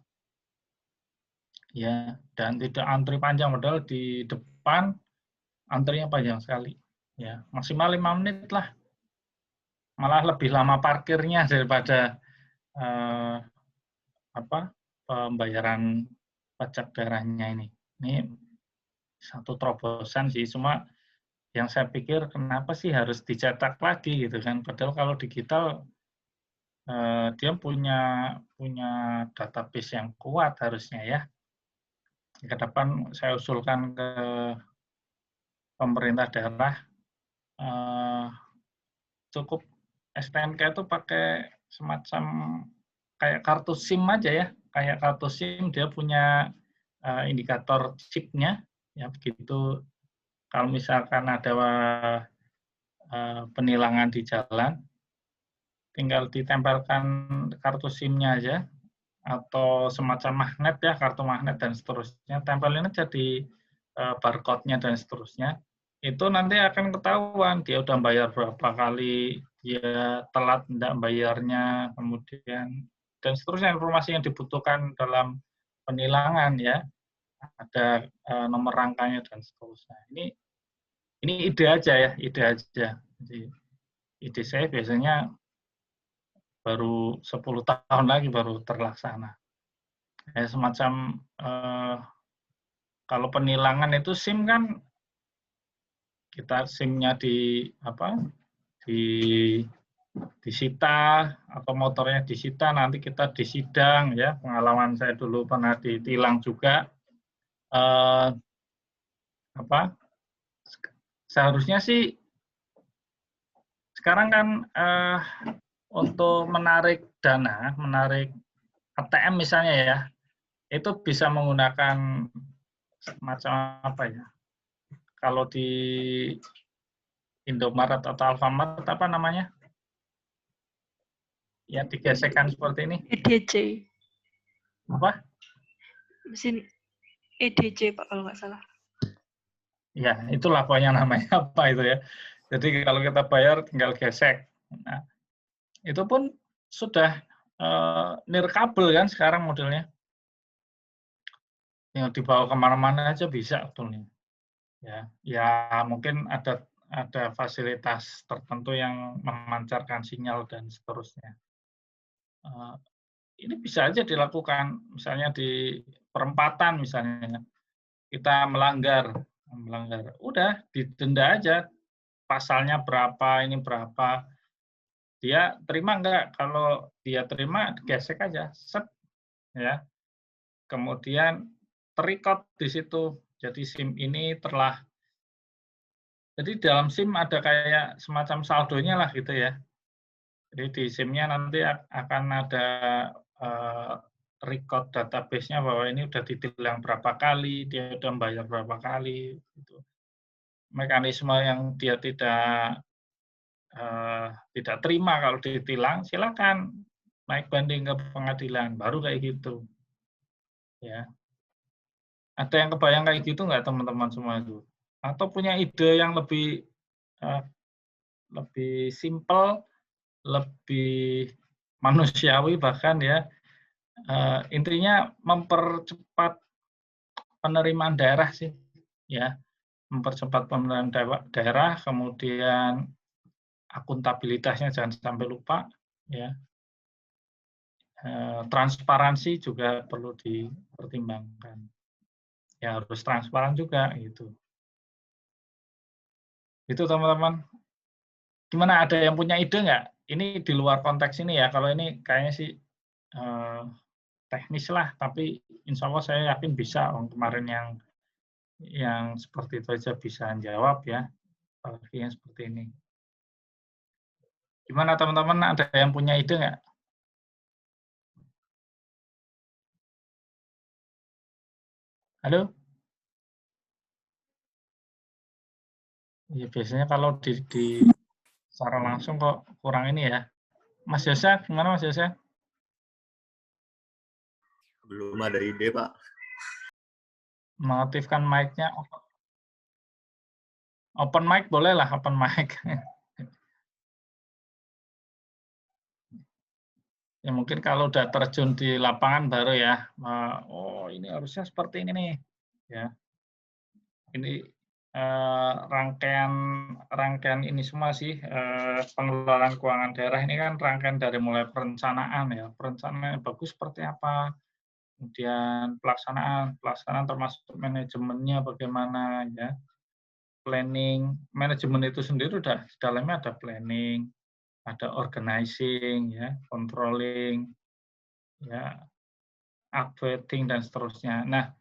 ya, dan tidak antri panjang, padahal di depan antrinya panjang sekali ya, maksimal 5 menit lah, malah lebih lama parkirnya daripada pembayaran pajak daerahnya ini. Ini satu terobosan sih, cuma yang saya pikir kenapa sih harus dicetak lagi gitu kan, padahal kalau digital dia punya database yang kuat harusnya ya. Ke depan saya usulkan ke pemerintah daerah cukup STNK itu pakai semacam kayak kartu SIM aja ya, kayak kartu SIM dia punya indikator chipnya ya, begitu kalau misalkan ada penilangan di jalan, tinggal ditempelkan kartu SIM-nya aja atau semacam magnet ya, kartu magnet dan seterusnya, tempelin aja di barcode-nya dan seterusnya. Itu nanti akan ketahuan dia udah bayar berapa kali, dia telat enggak bayarnya, kemudian dan seterusnya, informasi yang dibutuhkan dalam penilangan ya, ada nomor rangkanya dan seterusnya. Ini ide aja ya, ide aja. Jadi ide saya biasanya baru 10 tahun lagi baru terlaksana. Ya, semacam kalau penilangan itu SIM kan kita SIM-nya disita atau motornya disita, nanti kita disidang ya. Pengalaman saya dulu pernah ditilang juga. Seharusnya sih sekarang kan untuk menarik dana, menarik ATM misalnya ya, itu bisa menggunakan macam apa ya? Kalau di Indomaret atau Alfamart apa namanya? yang digesekkan seperti ini? EDC. Apa? Mesin EDC, Pak, kalau nggak salah. Ya, itulah pokoknya namanya apa itu ya. Jadi kalau kita bayar tinggal gesek. Nah, itu pun sudah nirkabel kan sekarang modelnya. Yang dibawa kemana-mana aja bisa sebetulnya. Ya mungkin ada fasilitas tertentu yang memancarkan sinyal dan seterusnya. Ini bisa aja dilakukan, misalnya di perempatan misalnya, kita melanggar, udah didenda aja, pasalnya berapa, ini berapa, dia terima enggak? Kalau dia terima, gesek aja, set, ya. Kemudian terrecord di situ, jadi SIM ini telah, jadi dalam SIM ada kayak semacam saldonya lah gitu ya. Jadi di SIM-nya nanti akan ada record database-nya bahwa ini udah ditilang berapa kali, dia udah membayar berapa kali. Gitu. Mekanisme yang dia tidak terima kalau ditilang, silakan naik banding ke pengadilan, baru kayak gitu. Ya. Ada yang kebayang kayak gitu nggak teman-teman semua itu? Atau punya ide yang lebih simpel, lebih manusiawi bahkan ya, intinya mempercepat penerimaan daerah sih, ya, mempercepat penerimaan daerah, kemudian akuntabilitasnya jangan sampai lupa, ya, transparansi juga perlu dipertimbangkan, ya harus transparan juga gitu. Itu teman-teman. Gimana, ada yang punya ide nggak? Ini di luar konteks ini ya, kalau ini kayaknya sih teknis lah, tapi insya Allah saya yakin bisa. Kemarin yang seperti itu aja bisa jawab ya, apalagi yang seperti ini. Gimana teman-teman, ada yang punya ide nggak? Halo? Ya, biasanya kalau di secara langsung kok kurang ini ya. Mas Yosa, gimana Mas Yosa? Belum ada ide, Pak. Mengaktifkan mic-nya. Open mic boleh lah, open mic. Ya mungkin kalau udah terjun di lapangan baru ya, oh ini harusnya seperti ini nih. Ya. Ini rangkaian ini semua sih, pengelolaan keuangan daerah ini kan rangkaian dari mulai perencanaan ya, perencanaan yang bagus seperti apa, kemudian pelaksanaan termasuk manajemennya bagaimana ya, planning, manajemen itu sendiri udah di dalamnya ada planning, ada organizing ya, controlling ya, updating dan seterusnya. Nah,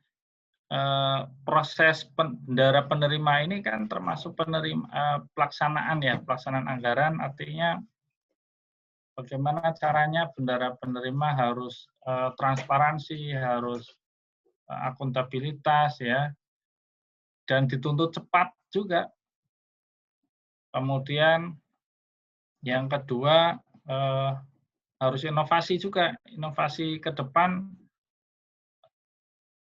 proses bendahara penerima ini kan termasuk pelaksanaan ya, pelaksanaan anggaran, artinya bagaimana caranya bendahara penerima harus transparansi, harus akuntabilitas ya, dan dituntut cepat juga. Kemudian yang kedua harus inovasi juga, inovasi ke depan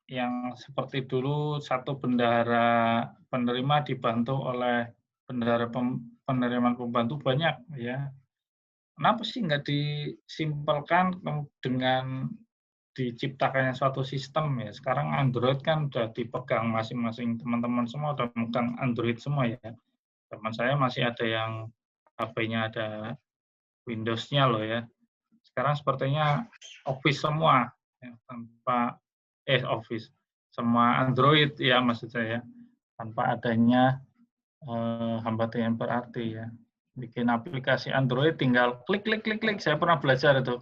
yang seperti dulu satu bendahara penerima dibantu oleh bendahara penerimaan pembantu banyak ya. Kenapa sih nggak disimpelkan dengan diciptakannya suatu sistem ya? Sekarang Android kan udah dipegang masing-masing teman-teman semua udah megang Android semua ya. Teman saya masih ada yang HP-nya ada Windows-nya loh ya. Sekarang sepertinya Office semua ya, tanpa Office, semua Android ya maksud saya, tanpa adanya hambatan yang berarti ya. Bikin aplikasi Android tinggal klik, saya pernah belajar itu.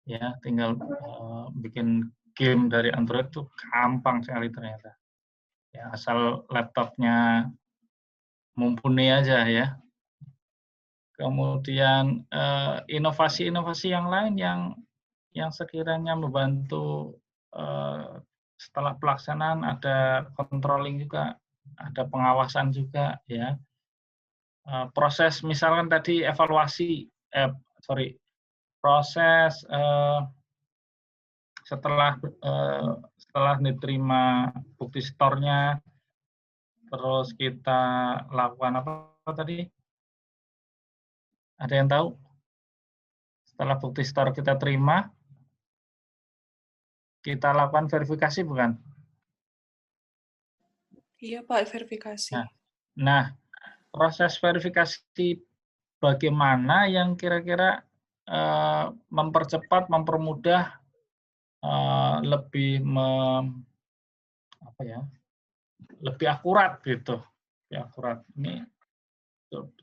Ya, tinggal bikin game dari Android itu gampang sekali ternyata. Ya, asal laptopnya mumpuni aja ya. Kemudian inovasi-inovasi yang lain yang sekiranya membantu setelah pelaksanaan, ada controlling juga, ada pengawasan juga ya. Proses misalkan tadi evaluasi, proses setelah diterima bukti store-nya, terus kita lakukan apa tadi? Ada yang tahu? Setelah bukti store kita terima, kita lakukan verifikasi bukan? Iya, Pak, verifikasi. Nah, proses verifikasi bagaimana yang kira-kira mempercepat, mempermudah, lebih lebih akurat gitu, lebih akurat. Ini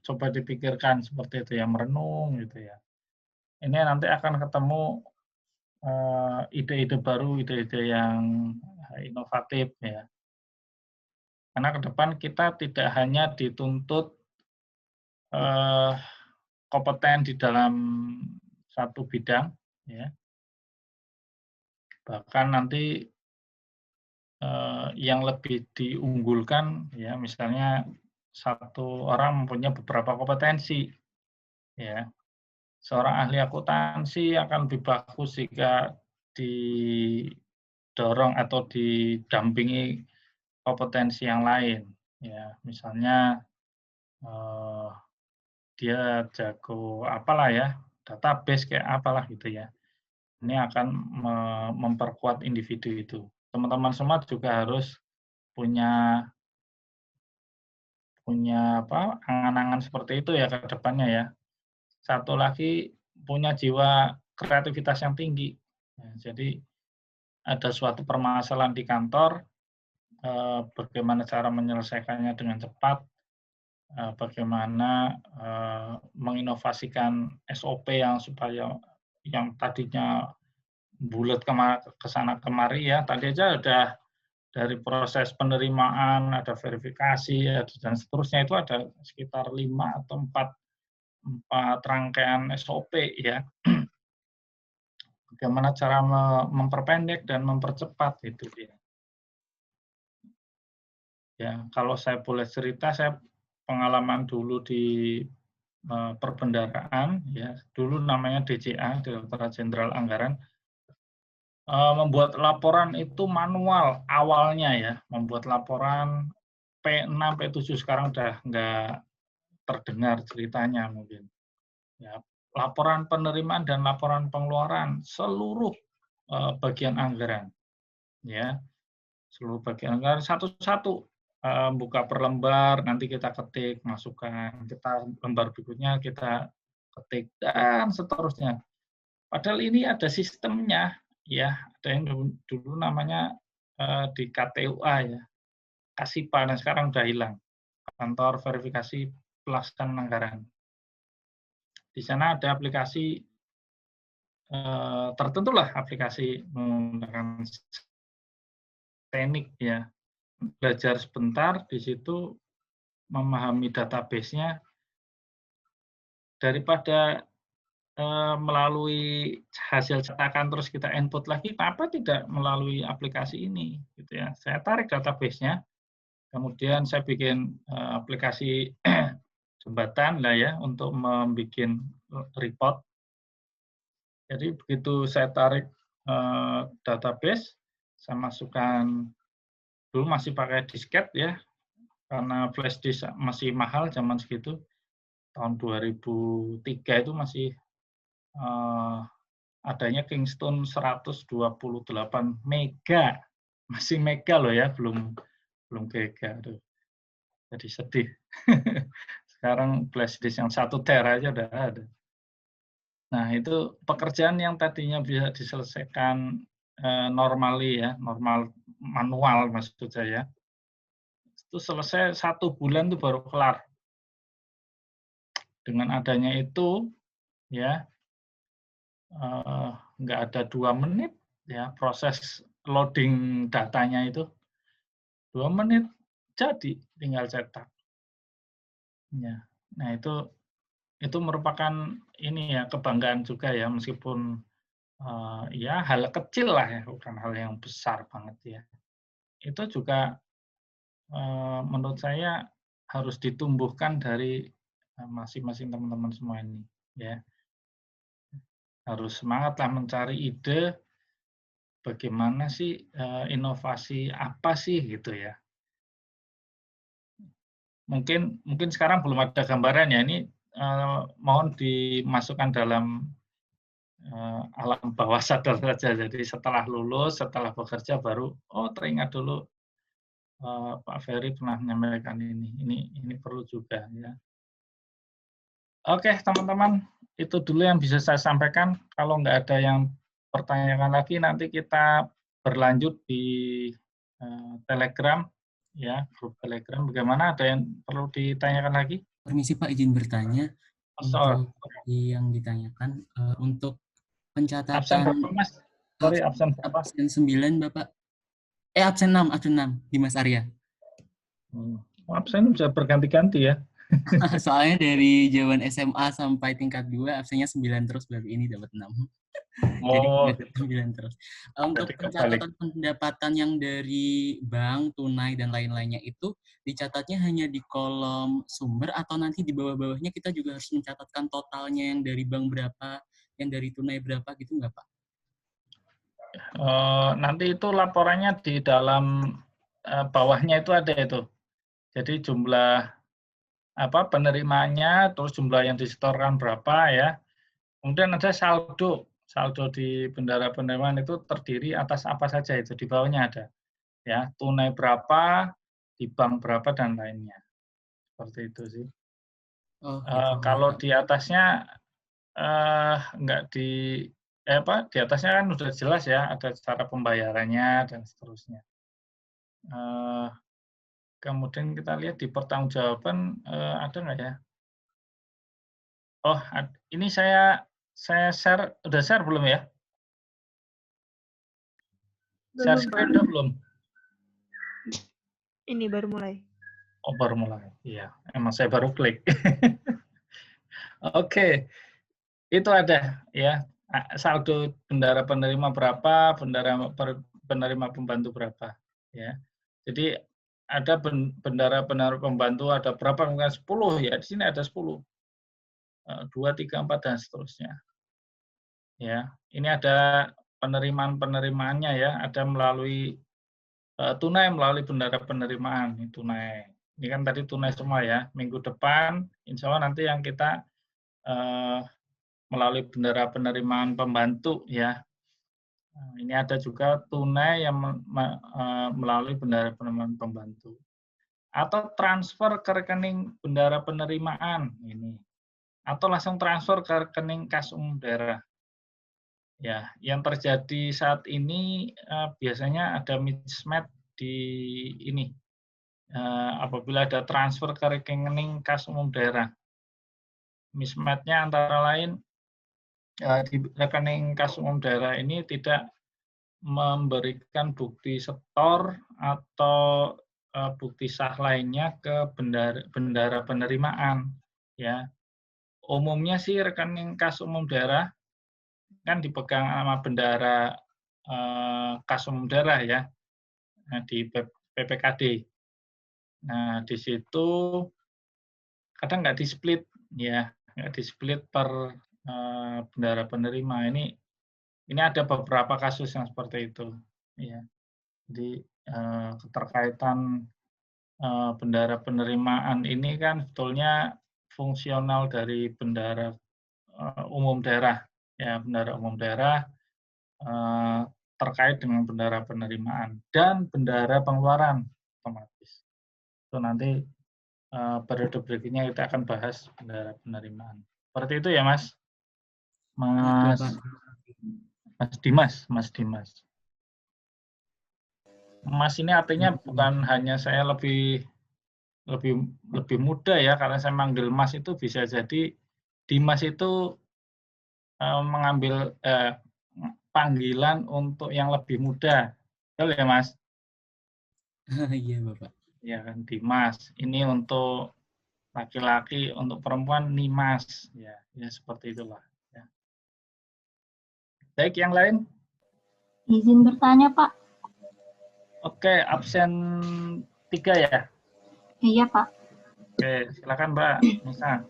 coba dipikirkan seperti itu ya, merenung gitu ya. Ini nanti akan ketemu ide-ide baru, ide-ide yang inovatif ya. Karena ke depan kita tidak hanya dituntut kompeten di dalam satu bidang, ya. Bahkan nanti yang lebih diunggulkan, ya, misalnya satu orang mempunyai beberapa kompetensi, ya. Seorang ahli akuntansi akan lebih bagus jika didorong atau didampingi kompetensi yang lain, ya. Misalnya dia jago apalah ya, database kayak apalah gitu ya. Ini akan memperkuat individu itu. Teman-teman semua juga harus punya angan-angan seperti itu ya ke depannya ya. Satu lagi punya jiwa kreativitas yang tinggi. Ya, jadi ada suatu permasalahan di kantor, bagaimana cara menyelesaikannya dengan cepat, bagaimana menginovasikan SOP yang supaya yang tadinya bulat ke sana kemari ya, tadi aja ada dari proses penerimaan, ada verifikasi, dan seterusnya itu ada sekitar 5 atau 4 rangkaian SOP ya. Bagaimana cara memperpendek dan mempercepat itu dia. Ya, kalau saya boleh cerita, saya pengalaman dulu di perbendaharaan ya, dulu namanya DJA, Direktorat Jenderal Anggaran, membuat laporan itu manual awalnya ya, membuat laporan P6, P7 sekarang udah nggak terdengar ceritanya mungkin. Ya, laporan penerimaan dan laporan pengeluaran seluruh bagian anggaran, ya, seluruh bagian anggaran satu-satu, buka per lembar, nanti kita ketik, masukkan, kita lembar berikutnya kita ketik dan seterusnya. Padahal ini ada sistemnya. Ya, ada yang dulu namanya di KTUA ya, Kasipa, dan sekarang udah hilang. Kantor Verifikasi Pelaksanaan Anggaran. Di sana ada aplikasi tertentu lah, aplikasi menggunakan teknik ya. Belajar sebentar di situ memahami database-nya daripada melalui hasil cetakan terus kita input lagi, kenapa tidak melalui aplikasi ini gitu ya. Saya tarik database-nya, kemudian saya bikin aplikasi jembatan lah ya untuk membuat report. Jadi begitu saya tarik database, saya masukkan, dulu masih pakai disket ya, karena flash disk masih mahal zaman segitu, tahun 2003 itu masih adanya Kingston 128 mega, masih mega loh ya, belum giga. Aduh, jadi sedih. Sekarang flash disk yang 1 tera aja udah ada. Nah, itu pekerjaan yang tadinya bisa diselesaikan normally ya, normal manual maksud saya, itu selesai 1 bulan itu baru kelar. Dengan adanya itu, ya, nggak ada 2 menit ya proses loading datanya itu, 2 menit jadi, tinggal cetak. Ya, nah itu merupakan ini ya, kebanggaan juga ya, meskipun ya hal kecil lah ya, bukan hal yang besar banget ya. Itu juga menurut saya harus ditumbuhkan dari masing-masing teman-teman semua ini ya. harus semangatlah mencari ide bagaimana sih inovasi apa sih gitu ya. Mungkin sekarang belum ada gambaran ya, ini mohon dimasukkan dalam alam bawah sadar saja. Jadi setelah lulus, setelah bekerja baru teringat dulu Pak Ferry pernah menyampaikan ini. Ini perlu juga ya. Oke, teman-teman, itu dulu yang bisa saya sampaikan. Kalau nggak ada yang pertanyaan lagi, nanti kita berlanjut di Telegram, ya, grup Telegram. Bagaimana? Ada yang perlu ditanyakan lagi? Permisi Pak, izin bertanya. Untuk yang ditanyakan, untuk pencatatan... Absen berapa, Mas? Sorry, absen berapa? Absen 9, Bapak. Absen 6, Dimas Arya. Absen bisa berganti-ganti ya. Soalnya dari zaman SMA sampai tingkat 2, absennya 9 terus, baru ini dapat 6. Jadi 9 terus. Untuk pencatatan pendapatan yang dari bank, tunai, dan lain-lainnya itu, dicatatnya hanya di kolom sumber atau nanti di bawah-bawahnya kita juga harus mencatatkan totalnya yang dari bank berapa, yang dari tunai berapa gitu nggak Pak? Nanti itu laporannya di dalam bawahnya itu ada itu. Jadi jumlah penerimaannya, terus jumlah yang disetorkan berapa ya. Kemudian ada saldo di bendahara penerimaan itu terdiri atas apa saja itu, di bawahnya ada. Ya, tunai berapa, di bank berapa, dan lainnya. Seperti itu sih. Kalau di atasnya enggak di atasnya kan sudah jelas ya, ada cara pembayarannya dan seterusnya. Kemudian kita lihat di pertanggungjawaban ada nggak ya? Ini saya share, udah share belum ya? Share screen udah belum? Ini baru mulai. Baru mulai. Iya, emang saya baru klik. Oke. Itu ada ya, saldo bendahara penerima berapa, penerima pembantu berapa ya. Jadi ada bendahara pembantu ada berapa, mungkin 10 ya, di sini ada 10. 2, 3, 4 dan seterusnya. Ya, ini ada penerimaannya ya, ada melalui tunai melalui bendahara penerimaan, ini tunai. Ini kan tadi tunai semua ya. Minggu depan insya Allah nanti yang kita melalui bendahara penerimaan pembantu ya. Ini ada juga tunai yang melalui bendahara penerimaan pembantu. Atau transfer ke rekening bendahara penerimaan ini. Atau langsung transfer ke rekening kas umum daerah. Ya, yang terjadi saat ini biasanya ada mismatch di ini. Apabila ada transfer ke rekening kas umum daerah. Mismatch-nya antara lain di rekening kas umum daerah ini tidak memberikan bukti setor atau bukti sah lainnya ke bendahara penerimaan ya. Umumnya sih rekening kas umum daerah kan dipegang sama bendahara kas umum daerah ya, di PPKD. Nah, di situ kadang nggak di-split ya, nggak di-split per bendahara penerima. Ini ada beberapa kasus yang seperti itu ya. Jadi keterkaitan bendahara penerimaan ini kan sebetulnya fungsional dari bendahara umum daerah ya, bendahara umum daerah terkait dengan bendahara penerimaan dan bendahara pengeluaran otomatis. Itu nanti periode berikutnya kita akan bahas bendahara penerimaan. Seperti itu ya Mas Dimas. Mas ini artinya bukan hanya saya lebih muda ya, karena saya manggil Mas itu bisa jadi Dimas itu mengambil panggilan untuk yang lebih muda. Betul ya Mas? Iya Bapak. Ya kan, Dimas. Ini untuk laki-laki, untuk perempuan Nimas. Ya seperti itulah. Ya. Baik, yang lain? Izin bertanya Pak. Oke, absen 3 ya? Iya Pak. Oke, silakan Mbak Nisa.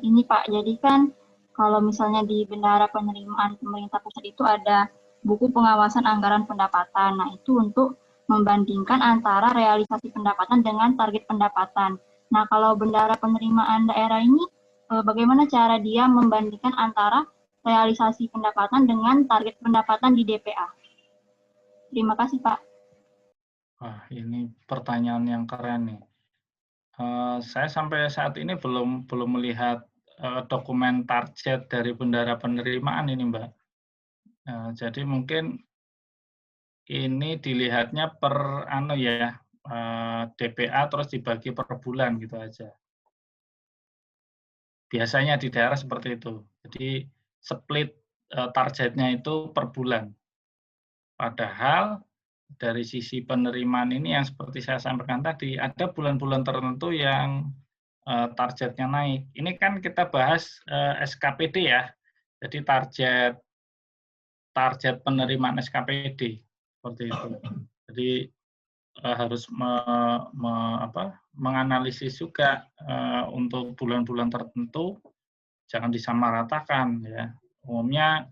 Ini Pak, jadi kan kalau misalnya di bendahara penerimaan pemerintah pusat itu ada buku pengawasan anggaran pendapatan. Nah, itu untuk membandingkan antara realisasi pendapatan dengan target pendapatan. Nah, kalau bendahara penerimaan daerah ini, bagaimana cara dia membandingkan antara realisasi pendapatan dengan target pendapatan di DPA? Terima kasih, Pak. Wah, ini pertanyaan yang keren nih. Saya sampai saat ini belum melihat dokumen target dari bendahara penerimaan ini, Mbak. Jadi mungkin ini dilihatnya per DPA terus dibagi per bulan gitu aja. Biasanya di daerah seperti itu. Jadi split targetnya itu per bulan. Padahal dari sisi penerimaan ini yang seperti saya sampaikan tadi, ada bulan-bulan tertentu yang targetnya naik. Ini kan kita bahas SKPD ya. Jadi target penerimaan SKPD seperti itu. Jadi harus menganalisis juga untuk bulan-bulan tertentu, jangan disamaratakan ya. Umumnya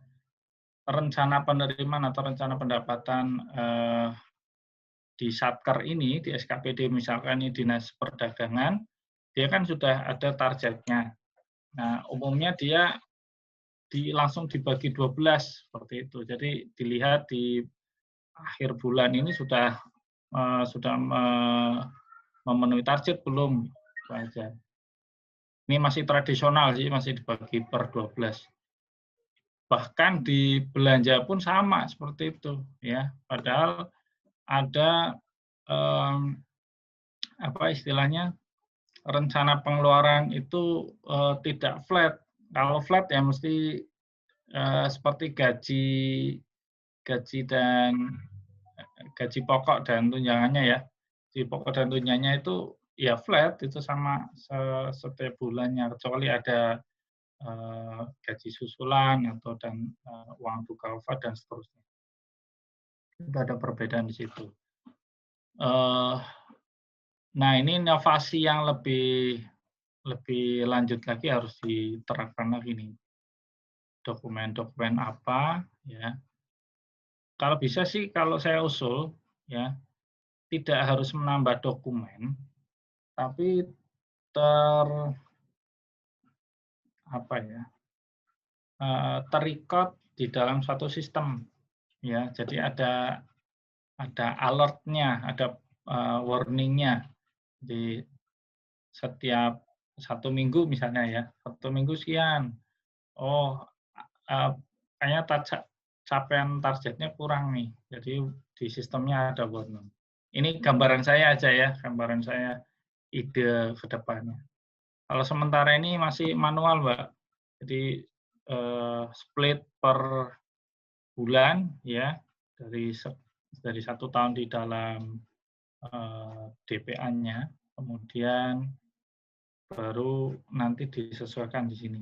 rencana penerimaan atau rencana pendapatan di Satker ini, di SKPD misalkan ini Dinas Perdagangan, dia kan sudah ada targetnya. Nah, umumnya dia langsung dibagi 12 seperti itu. Jadi dilihat di akhir bulan ini sudah memenuhi target belum saja. Ini masih tradisional sih, masih dibagi per 12. Bahkan di belanja pun sama seperti itu ya. Padahal ada istilahnya rencana pengeluaran itu tidak flat. Kalau flat ya mesti seperti gaji pokok dan tunjangannya ya. Gaji pokok dan tunjangannya itu ya flat, itu sama setiap bulannya, kecuali ada gaji susulan atau uang buka wafat dan seterusnya. Itu ada perbedaan di situ. Nah, ini inovasi yang lebih lanjut lagi harus diterapkan lagi nih. Dokumen-dokumen apa ya. Kalau bisa sih, kalau saya usul ya, tidak harus menambah dokumen, tapi terrecord di dalam satu sistem ya. Jadi ada alertnya, ada warningnya di setiap 1 minggu misalnya ya, 1 minggu sekian. Oh, kayaknya capaian targetnya kurang nih. Jadi di sistemnya ada warning. Ini gambaran saya aja ya, gambaran saya ide ke depannya. Kalau sementara ini masih manual, Mbak. Jadi split per bulan ya, dari 1 tahun di dalam DPA-nya, kemudian baru nanti disesuaikan di sini.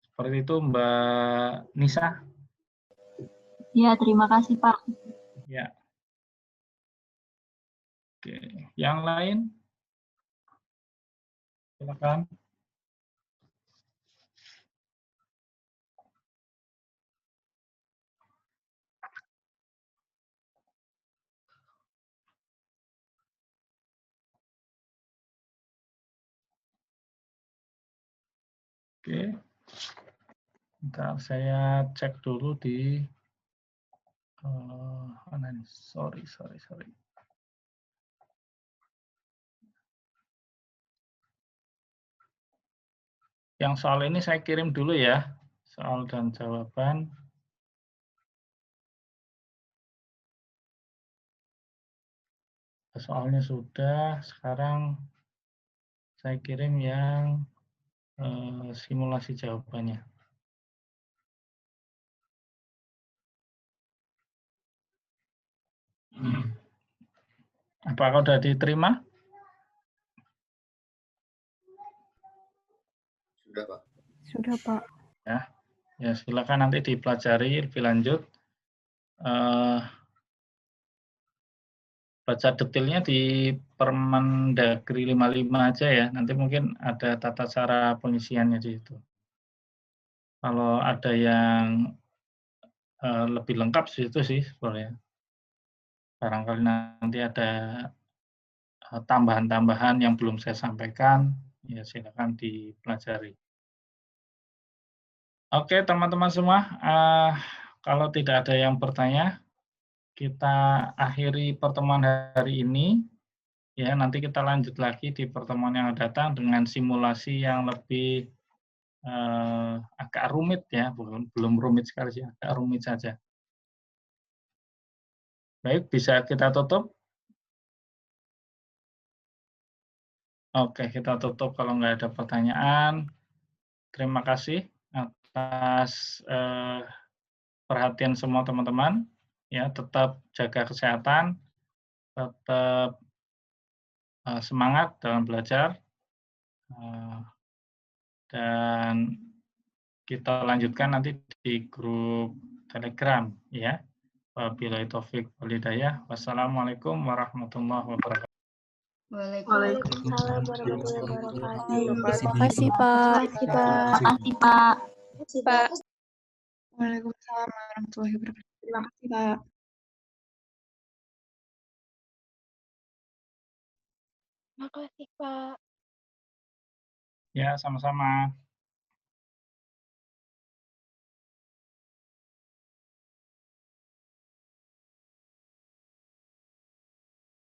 Seperti itu, Mbak Nisa. Ya, terima kasih, Pak. Ya. Oke, yang lain? Silakan. Oke. Bentar, saya cek dulu di mana nih? Sorry. Yang soal ini saya kirim dulu ya, soal dan jawaban. Soalnya sudah, sekarang saya kirim yang simulasi jawabannya. Apakah sudah diterima? Sudah, Pak. Sudah, Pak. Ya silakan nanti dipelajari lebih lanjut. Baca detailnya di Permendagri 55 aja ya. Nanti mungkin ada tata cara pengisiannya di situ. Kalau ada yang lebih lengkap sih itu sih sebenarnya. Barangkali nanti ada tambahan-tambahan yang belum saya sampaikan, ya silakan dipelajari. Oke, teman-teman semua, kalau tidak ada yang bertanya, kita akhiri pertemuan hari ini. Ya, nanti kita lanjut lagi di pertemuan yang datang dengan simulasi yang lebih agak rumit ya, belum rumit sekali sih, agak rumit saja. Baik, bisa kita tutup? Oke, kita tutup kalau nggak ada pertanyaan. Terima kasih atas perhatian semua teman-teman. Ya, tetap jaga kesehatan, tetap semangat dalam belajar, dan kita lanjutkan nanti di grup Telegram ya. Wabillahi taufik wal hidayah. Wassalamualaikum warahmatullahi wabarakatuh. Waalaikumsalam warahmatullahi wabarakatuh. Terima kasih, Pak. Terima kasih, Pak. Pak. Waalaikumsalam warahmatullahi wabarakatuh. Terima kasih, Pak. Terima kasih, Pak. Ya, sama-sama.